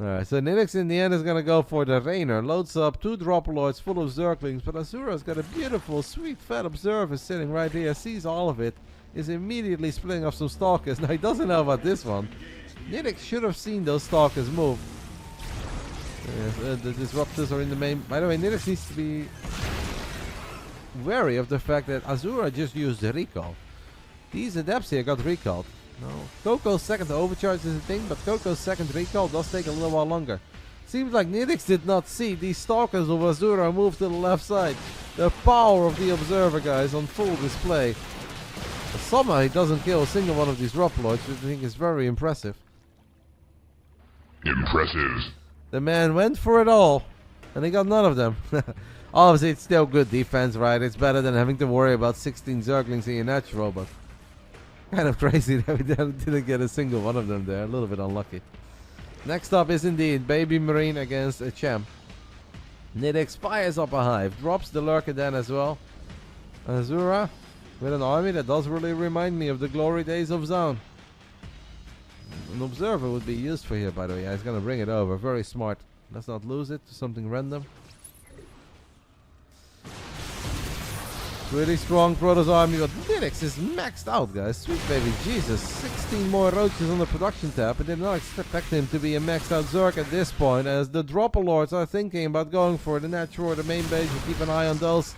Alright, so Nitix in the end is gonna go for the Rainer. Loads up 2 Dropoloids full of Zerglings, but Azura's got a beautiful, sweet, fat Observer sitting right here, sees all of it, is immediately splitting off some Stalkers. Now he doesn't know about this one. Nitix should have seen those Stalkers move. Yes, the Disruptors are in the main... By the way, Nitix needs to be wary of the fact that Azura just used the recall. These Adepts here got recalled. No. Coco's second overcharge is a thing, but Coco's second recall does take a little while longer. Seems like Nitix did not see these Stalkers of Azura move to the left side. The power of the Observer, guys, on full display. But somehow he doesn't kill a single one of these Droploids, which I think is very impressive. Impressive. The man went for it all, and he got none of them. Obviously, it's still good defense, right? It's better than having to worry about 16 Zerglings in your natural, but kind of crazy that we didn't get a single one of them there. A little bit unlucky. Next up is indeed Baby Marine against a champ. Nitix fires up a hive, drops the Lurker then as well. Azura with an army that does really remind me of the glory days of Zone. An Observer would be used for here, by the way. Yeah, he's gonna bring it over. Very smart. Let's not lose it to something random. Really strong Protoss army, but Nitix is maxed out, guys. Sweet baby Jesus. 16 more roaches on the production tab. I did not expect him to be a maxed out Zerg at this point, as the Dropper Lords are thinking about going for the natural or the main base. We keep an eye on those.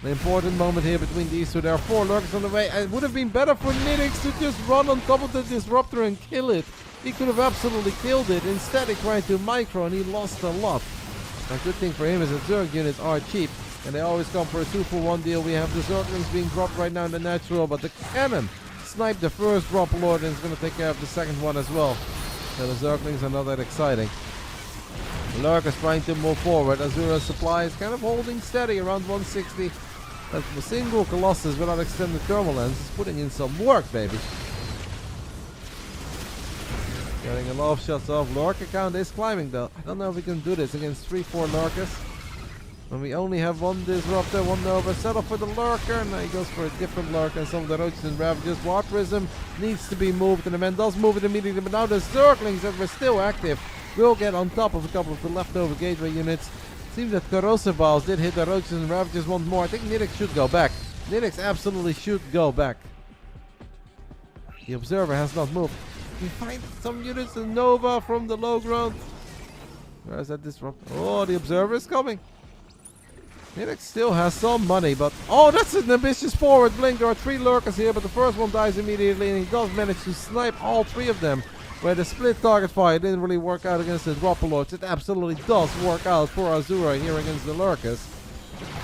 An important moment here between these two. There are 4 lurkers on the way. It would have been better for Nitix to just run on top of the Disruptor and kill it. He could have absolutely killed it. Instead, he tried to micro and he lost a lot. A good thing for him is that Zerg units are cheap. And they always come for a 2-for-1 deal. We have the Zerglings being dropped right now in the natural, but the cannon sniped the first drop lord and is going to take care of the second one as well. So the Zerglings are not that exciting. Lurk is trying to move forward. Azura's supply is kind of holding steady around 160. But the single Colossus without extended thermal lens is putting in some work, baby. Getting a lot of shots off. Lurker count is climbing though. I don't know if we can do this against 3-4 Lurkers. When we only have one Disruptor, one Nova, settle for the Lurker. Now he goes for a different Lurker and some of the Roaches and Ravagers. War Prism needs to be moved, and the man does move it immediately. But now the Zerglings that were still active will get on top of a couple of the leftover Gateway units. Seems that Corrosive Balls did hit the Roaches and Ravagers once more. I think Nitix should go back. Nitix absolutely should go back. The Observer has not moved. We find some units, the Nova from the low ground. Where is that Disruptor? Oh, the Observer is coming. Nitix still has some money, but... Oh, that's an ambitious forward blink. There are 3 Lurkers here, but the first one dies immediately, and he does manage to snipe all 3 of them. Where the split target fire didn't really work out against the Dropper Lords. It absolutely does work out for Azura here against the Lurkers.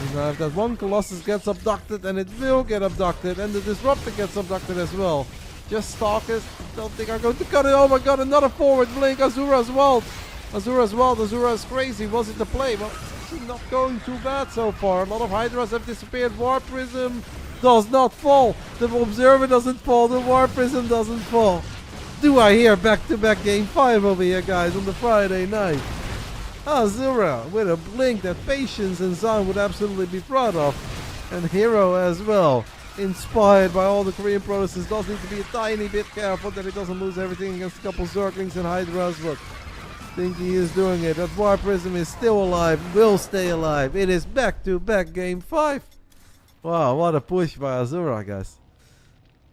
And now if that one Colossus gets abducted, and it will get abducted, and the Disruptor gets abducted as well. Just Stalkers, don't think I'm going to cut it. Oh my god, another forward blink. Azura's wild. Azura's wild. Azura is crazy. Was it the play? Well, not going too bad so far. A lot of Hydras have disappeared. War Prism does not fall. The Observer doesn't fall. The War Prism doesn't fall. Do I hear back-to-back game 5 over here, guys, on the Friday night? Azura with a blink that Patience and Zan would absolutely be proud of. And Hero as well. Inspired by all the Korean Protosses. Does need to be a tiny bit careful that he doesn't lose everything against a couple Zerglings and Hydras, but think he is doing it. That War Prism is still alive, will stay alive. It is back-to-back game 5. Wow, what a push by Azura, guys.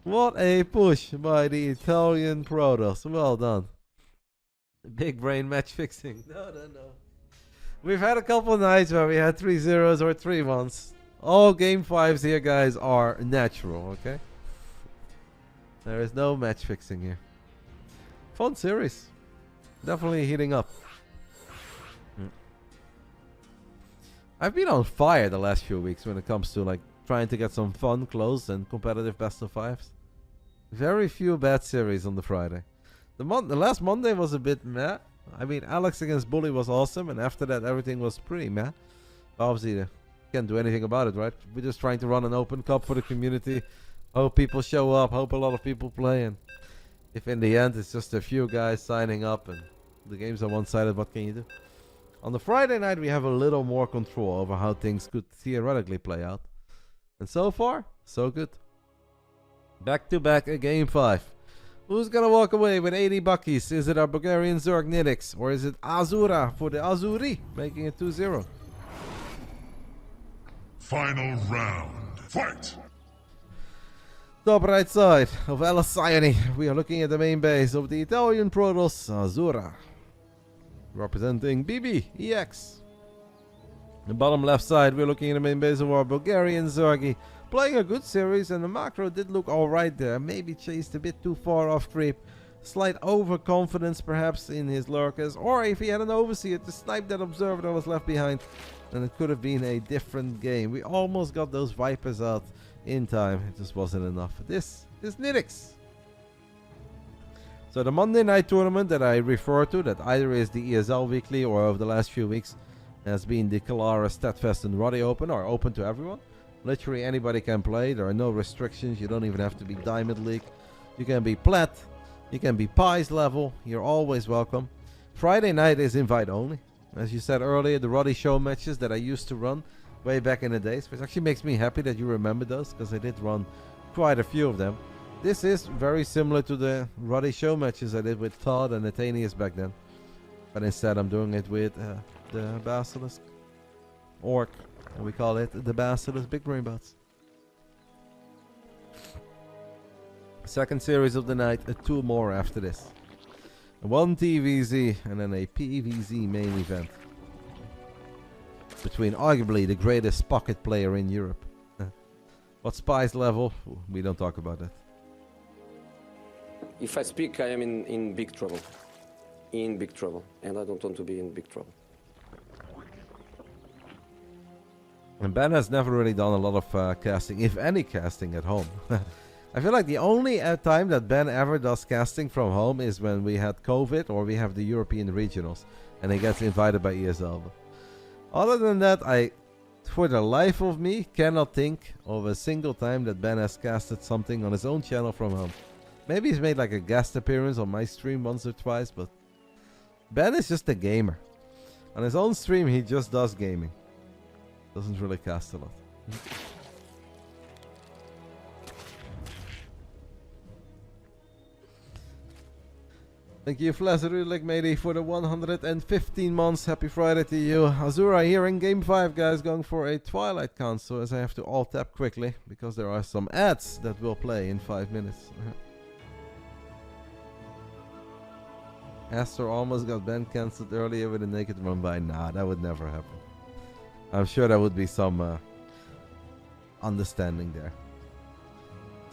What a push by the Italian Protoss. Well done. Big brain match fixing. No. We've had a couple of nights where we had 3 zeros or 3 1s. All game 5s here, guys, are natural, okay? There is no match fixing here. Fun series. Definitely heating up. I've been on fire the last few weeks when it comes to like trying to get some fun, close, and competitive best of 5s. Very few bad series on the Friday. The last Monday was a bit meh. I mean, Alex against Bully was awesome, and after that everything was pretty meh. Obviously, can't do anything about it, right? We're just trying to run an open cup for the community. Hope people show up. Hope a lot of people play, and if in the end it's just a few guys signing up and the games are one-sided, what can you do? On the Friday night we have a little more control over how things could theoretically play out. And so far, so good. Back to back a game 5. Who's gonna walk away with 80 buckies? Is it our Bulgarian Zerg Nitix, or is it Azura for the Azuri, making it 2-0? Final round. Fight! Top right side of Alessiani, we are looking at the main base of the Italian Protoss Azura, representing BB-EX. The bottom left side, we're looking at the main base of our Bulgarian Zergi, playing a good series, and the macro did look alright there. Maybe chased a bit too far off creep. Slight overconfidence perhaps in his lurkers, or if he had an overseer to snipe that Observer that was left behind. and it could have been a different game. We almost got those Vipers out in time. It just wasn't enough. This is Nitix. So the Monday night tournament that I refer to, that either is the ESL weekly or over the last few weeks has been the Kalara, Steadfast and Roddy Open, are open to everyone. Literally anybody can play. There are no restrictions. You don't even have to be Diamond League. You can be Plat. You can be Pies level. You're always welcome. Friday night is invite only. As you said earlier, the Roddy show matches that I used to run way back in the days, which actually makes me happy that you remember those, because I did run quite a few of them. This is very similar to the Roddy show matches I did with Todd and Nathanius back then. But instead I'm doing it with the Basilisk Orc. And we call it the Basilisk Big Brain Bouts. Second series of the night, 2 more after this. 1 TVZ and then a PVZ main event. Between arguably the greatest pocket player in Europe. What Spice level? We don't talk about that. If I speak, I am in big trouble. In big trouble. And I don't want to be in big trouble. And Ben has never really done a lot of casting, if any casting at home. I feel like the only time that Ben ever does casting from home is when we had COVID or we have the European regionals and he gets invited by ESL. Other than that, I, for the life of me, cannot think of a single time that Ben has casted something on his own channel from home. Maybe he's made like a guest appearance on my stream once or twice, but Ben is just a gamer. On his own stream, he just does gaming. Doesn't really cast a lot. Thank you, Flazerulik Matey, for the 115 months. Happy Friday to you. Azura here in Game 5, guys, going for a Twilight Council, as I have to alt-tab quickly, because there are some ads that will play in 5 minutes. Astor almost got Ben cancelled earlier with a naked run by. Nah, that would never happen. I'm sure there would be some understanding there.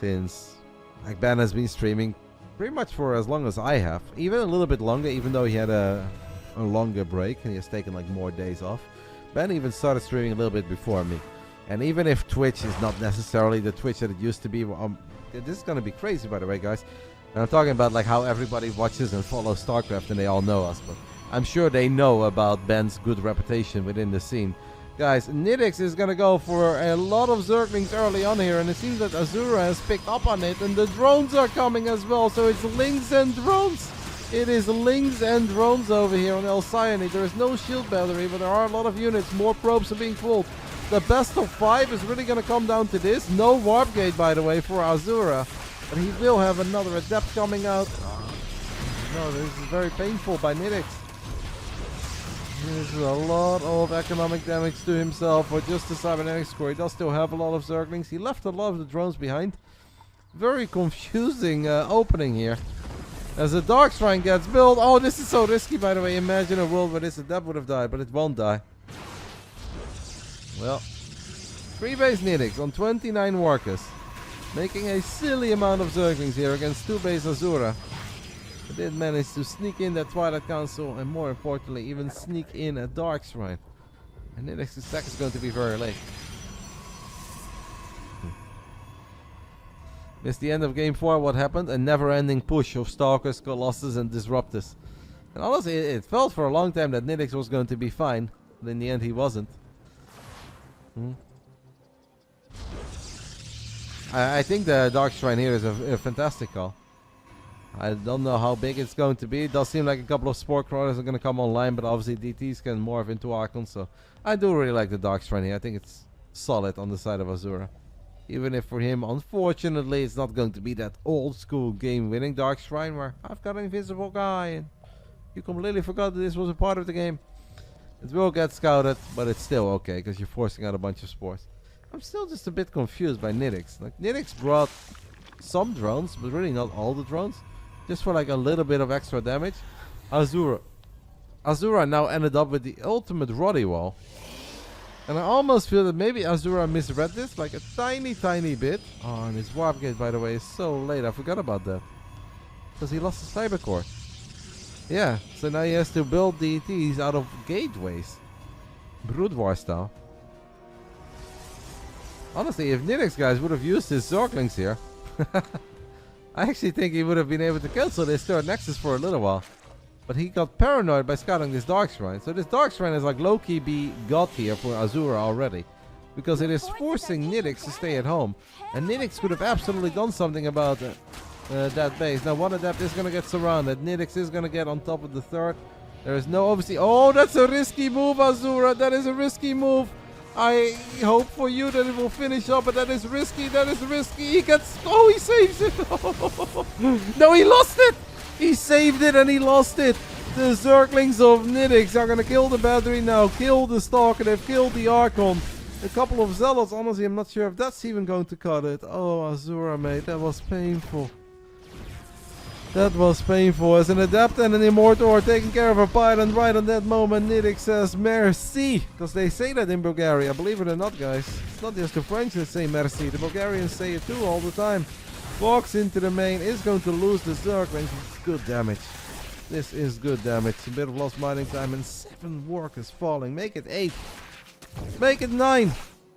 Since like Ben has been streaming pretty much for as long as I have, even a little bit longer, even though he had a longer break and he has taken like more days off. Ben even started streaming a little bit before me. And even if Twitch is not necessarily the Twitch that it used to be, this is going to be crazy, by the way, guys. And I'm talking about like how everybody watches and follows Starcraft and they all know us, but I'm sure they know about Ben's good reputation within the scene. Guys, Nitix is going to go for a lot of Zerglings early on here, and it seems that Azura has picked up on it, and the drones are coming as well, so it's Lings and drones. It is Lings and drones over here on El Cyane. There is no shield battery, but there are a lot of units. More probes are being pulled. The best of 5 is really going to come down to this. No warp gate, by the way, for Azura, but he will have another adept coming out. No, this is very painful by Nitix. This is a lot of economic damage to himself for just the cybernetics score. He does still have a lot of Zerglings. He left a lot of the drones behind. Very confusing opening here. As the Dark Shrine gets built. Oh, this is so risky, by the way. Imagine a world where this adept would have died, but it won't die. Well, 3 base Nitix on 29 workers. Making a silly amount of Zerglings here against 2 base Azura. But did manage to sneak in that Twilight Council and more importantly even sneak in a Dark Shrine. And Nitix's attack is going to be very late. Missed the end of game 4. What happened? A never-ending push of Stalkers, Colossus and Disruptors. And honestly, it felt for a long time that Nitix was going to be fine. But in the end he wasn't. I think the Dark Shrine here is a fantastic call. I don't know how big it's going to be. It does seem like a couple of Spore Crawlers are going to come online, but obviously DTs can morph into Archons, so I do really like the Dark Shrine here. I think it's solid on the side of Azura. Even if for him, unfortunately, it's not going to be that old school game-winning Dark Shrine where I've got an invisible guy and you completely forgot that this was a part of the game. It will get scouted, but it's still okay because you're forcing out a bunch of spores. I'm still just a bit confused by Nitix. Like, Nitix brought some drones, but really not all the drones. Just for like a little bit of extra damage. Azura now ended up with the ultimate Roddy wall. And I almost feel that maybe Azura misread this like a tiny bit. Oh, and his warp gate, by the way, is so late. I forgot about that. Because he lost the cyber core. Yeah, so now he has to build DTs out of gateways. Brood War style. Honestly, if Nitix guys would have used his Zerglings here, I actually think he would have been able to cancel this third Nexus for a little while. But he got paranoid by scouting this Dark Shrine. So this Dark Shrine is like low-key be got here for Azura already. Because it is forcing Nitix to stay at home. And Nitix could have absolutely done something about that base. Now one Adept is going to get surrounded. Nitix is going to get on top of the third. There is no obviously... Oh, that's a risky move, Azura. That is a risky move. I hope for you that it will finish up, but that is risky. That is risky. He gets... Oh, he saves it. No, he lost it. He saved it and he lost it. The Zerglings of Nitix are going to kill the battery now. Kill the Stalker. They've killed the Archon. A couple of Zealots. Honestly, I'm not sure if that's even going to cut it. Oh, Azura, mate. That was painful. That was painful. As an Adept and an Immortal are taking care of a Python right on that moment, Nitix says merci. Because they say that in Bulgaria. Believe it or not, guys. It's not just the French that say merci. The Bulgarians say it too all the time. Walks into the main. Is going to lose the Zerglings. It's good damage. This is good damage. A bit of lost mining time. And 7 workers falling. Make it 8. Make it 9.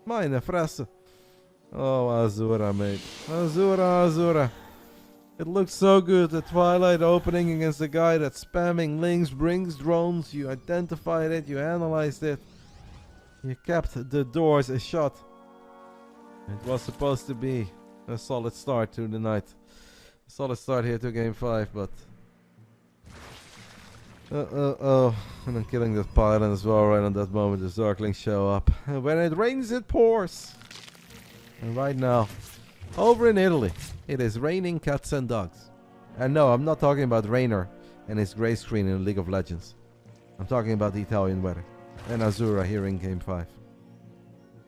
Meine Fresse. Oh, Azura, mate. Azura, Azura. It looks so good. The Twilight opening against the guy that's spamming links, brings drones. You identified it, you analyzed it. You kept the doors shut. It was supposed to be a solid start to the night. A solid start here to game 5, but... and I'm killing that Python as well right on that moment. The Zerglings show up. And when it rains, it pours. And right now, over in Italy, it is raining cats and dogs. And no, I'm not talking about Rainer and his grey screen in League of Legends. I'm talking about the Italian weather. And Azura here in Game 5.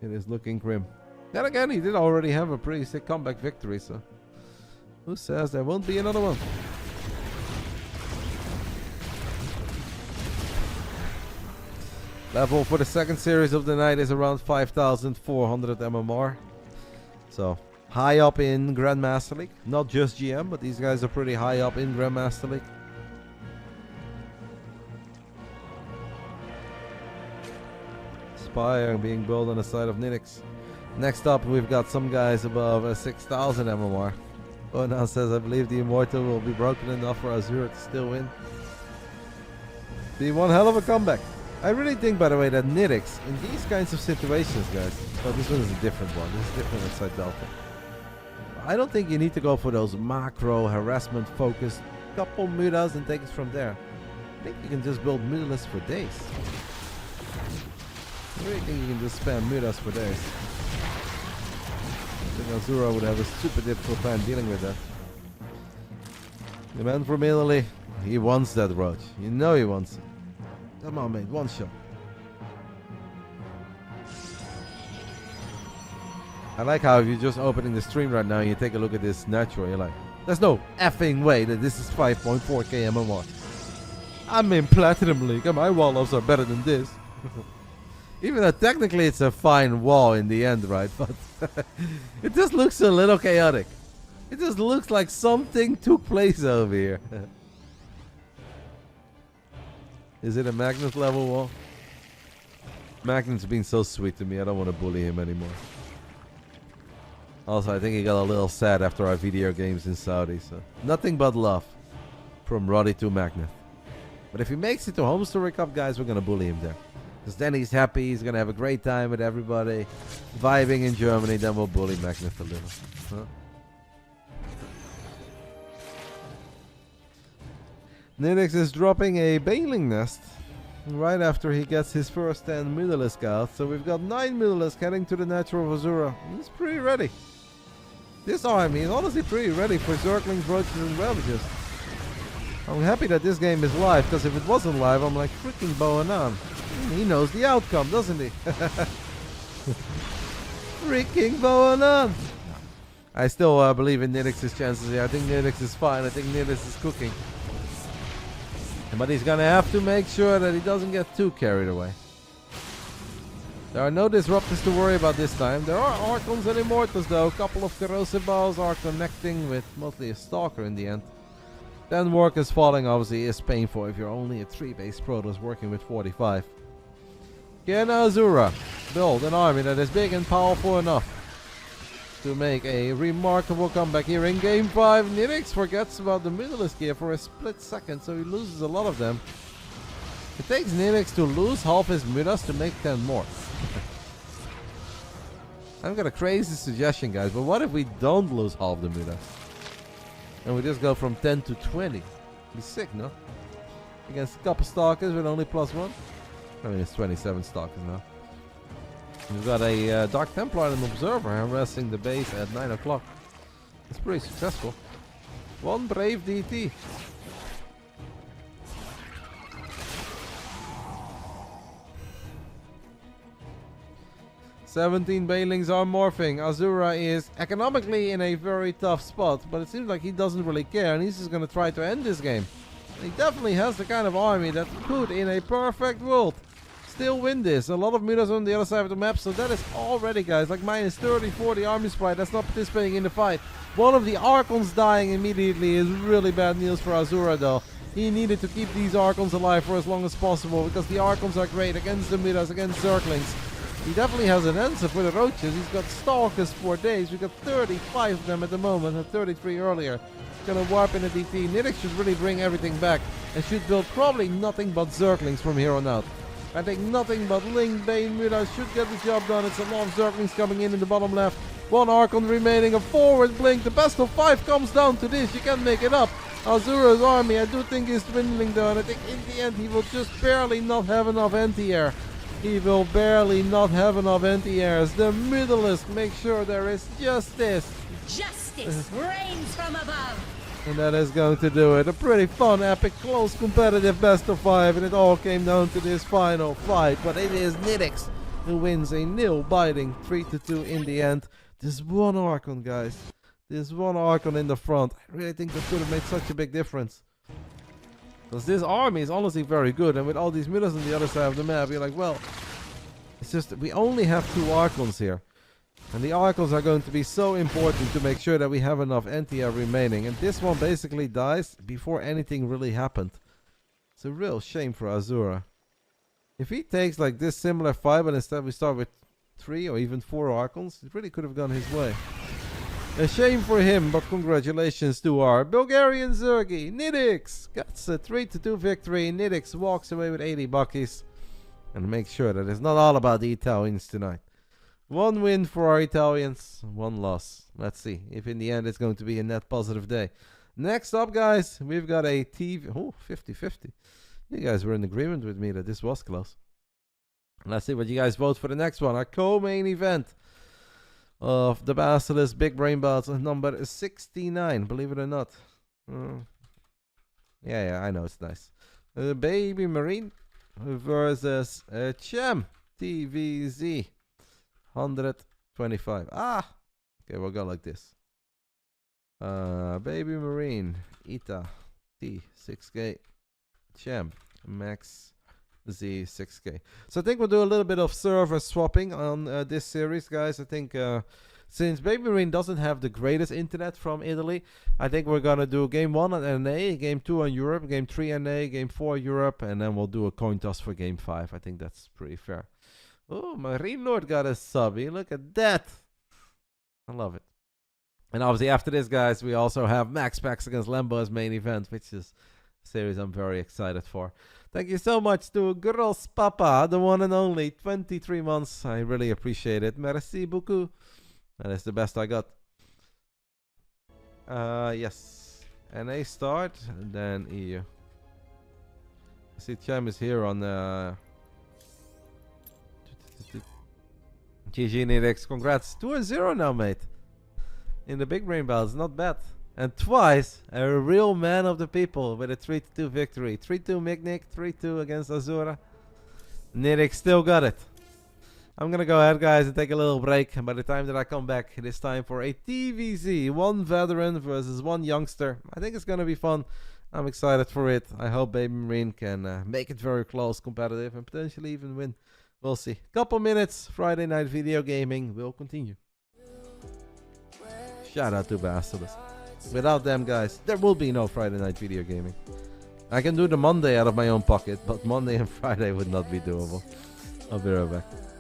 It is looking grim. Then again, he did already have a pretty sick comeback victory, so... Who says there won't be another one? Level for the second series of the night is around 5,400 MMR. So... high up in Grandmaster League. Not just GM, but these guys are pretty high up in Grandmaster League. Spire being built on the side of Nitix. Next up, we've got some guys above 6,000 MMR. Onan says, I believe the Immortal will be broken enough for Azura to still win. Be one hell of a comeback. I really think, by the way, that Nitix, in these kinds of situations, guys... Oh, this one is a different one. This is different inside Delta. I don't think you need to go for those macro harassment focused couple mutas and take it from there. I think you can just build mutas for days. I really think you can just spam mutas for days. I think Azura would have a super difficult time dealing with that. The man from Italy, he wants that roach. You know he wants it. Come on, mate, one shot. I like how if you're just opening the stream right now and you take a look at this natural, you're like, there's no effing way that this is 5.4k MMR. I'm in Platinum League and my wall-offs are better than this. Even though technically it's a fine wall in the end, right? But it just looks a little chaotic. It just looks like something took place over here. Is it a Magnus level wall? Magnus being so sweet to me, I don't want to bully him anymore. Also, I think he got a little sad after our video games in Saudi, so... Nothing but love from Roddy to Magnus. But if he makes it to Home Story Cup, guys, we're gonna bully him there. Because then he's happy, he's gonna have a great time with everybody, vibing in Germany, then we'll bully Magnus a little. Huh? Nitix is dropping a Baneling Nest right after he gets his first 10 Mutalisk out. So we've got 9 Mutalisk heading to the Natural of Azura. He's pretty ready. This army is honestly pretty ready for Zerglings, Roaches, and Ravages. I'm happy that this game is live, because if it wasn't live, I'm like freaking bowing on. He knows the outcome, doesn't he? Freaking bowing on. I still believe in Nitix's chances here. I think Nitix is fine. I think Nitix is cooking. But he's gonna have to make sure that he doesn't get too carried away. There are no disruptors to worry about this time. There are Archons and Immortals though. A couple of Corrosive Balls are connecting with mostly a Stalker in the end. Then workers falling obviously is painful if you're only a 3-base Protoss working with 45. Can Azura build an army that is big and powerful enough to make a remarkable comeback here in Game 5? Nitix forgets about the Basilisk gear for a split second, so he loses a lot of them. It takes Nitix to lose half his Midas to make 10 more. I've got a crazy suggestion, guys, but what if we don't lose half the Midas? And we just go from 10 to 20? Be sick, no? Against a couple Stalkers with only +1. I mean, it's 27 Stalkers now. We've got a Dark Templar and an Observer harassing the base at 9 o'clock. It's pretty successful. One brave DT. "17 Bailings are morphing. Azura is economically in a very tough spot, but it seems like he doesn't really care, and he's just going to try to end this game. He definitely has the kind of army that could, in a perfect world, still win this. A lot of Midas on the other side of the map, so that is already, guys, like minus 30, 40 army sprite that's not participating in the fight. One of the Archons dying immediately is really bad news for Azura, though. He needed to keep these Archons alive for as long as possible, because the Archons are great against the Midas, against Zerglings. He definitely has an answer for the Roaches. He's got Stalkers for days. We've got 35 of them at the moment, and 33 earlier. He's gonna warp in a DT. Nitix should really bring everything back and should build probably nothing but Zerglings from here on out. I think nothing but Ling, Bane, Midas should get the job done. It's a lot of Zerglings coming in the bottom left. One Archon remaining, a forward blink. The best of 5 comes down to this. You can't make it up. Azura's army, I do think, is dwindling though, and I think in the end he will just barely not have enough anti-air. He will barely not have enough anti-airs. The Basilisk make sure there is justice. Justice reigns from above. And that is going to do it. A pretty fun, epic, close, competitive best of 5. And it all came down to this final fight. But it is Nitix who wins a nail-biting 3-2 in the end. This one Archon, guys. This one Archon in the front. I really think that could have made such a big difference. Because this army is honestly very good. And with all these Midas on the other side of the map, you're like, well, it's just that we only have 2 Archons here. And the Archons are going to be so important to make sure that we have enough anti-air remaining. And this one basically dies before anything really happened. It's a real shame for Azura. If he takes like this similar fight, but instead we start with 3 or even 4 Archons, it really could have gone his way. A shame for him, but congratulations to our Bulgarian Zergi. Nitix gets a 3-2 victory. Nitix walks away with 80 buckies. And make sure that it's not all about the Italians tonight. 1 win for our Italians, 1 loss. Let's see if in the end it's going to be a net positive day. Next up, guys, we've got a TV. Oh, 50-50. You guys were in agreement with me that this was close. Let's see what you guys vote for the next one. Our co-main event of the Basilisk Big Brain Bouts, number 69, believe it or not. Yeah, I know, it's nice. Baby Marine versus Chem TVZ 125. Okay, we'll go like this. Baby Marine Ita T 6K Chem Max Z 6K. So I think we'll do a little bit of server swapping on this series, guys. I think since Baby Marine doesn't have the greatest internet from Italy, I think we're gonna do game 1 on NA, game 2 on Europe, game 3 NA, game 4 Europe, and then we'll do a coin toss for game 5. I think that's pretty fair. Oh, Marine Lord got a subby. Look at that. I love it. And obviously after this, guys, we also have Max Packs against Lambo as main event, which is a series I'm very excited for. Thank you so much to Girls Papa, the one and only, 23 months. I really appreciate it. Merci beaucoup. That is the best I got. Yes. NA start, and then EU. I see Chem is here on GG Nitix, congrats. 2-0 now, mate. In the Big Brain Bouts, not bad. And twice, a real man of the people with a 3-2 victory. 3-2 Mignik, 3-2 against Azura. Nitix still got it. I'm gonna go ahead, guys, and take a little break. And by the time that I come back, it is time for a TVZ. 1 veteran versus 1 youngster. I think it's gonna be fun. I'm excited for it. I hope Baby Marine can make it very close, competitive, and potentially even win. We'll see. Couple minutes, Friday night video gaming will continue. Shout out to Basilisk. Without them, guys, there will be no Friday night video gaming. I can do the Monday out of my own pocket, but Monday and Friday would not be doable. I'll be right back.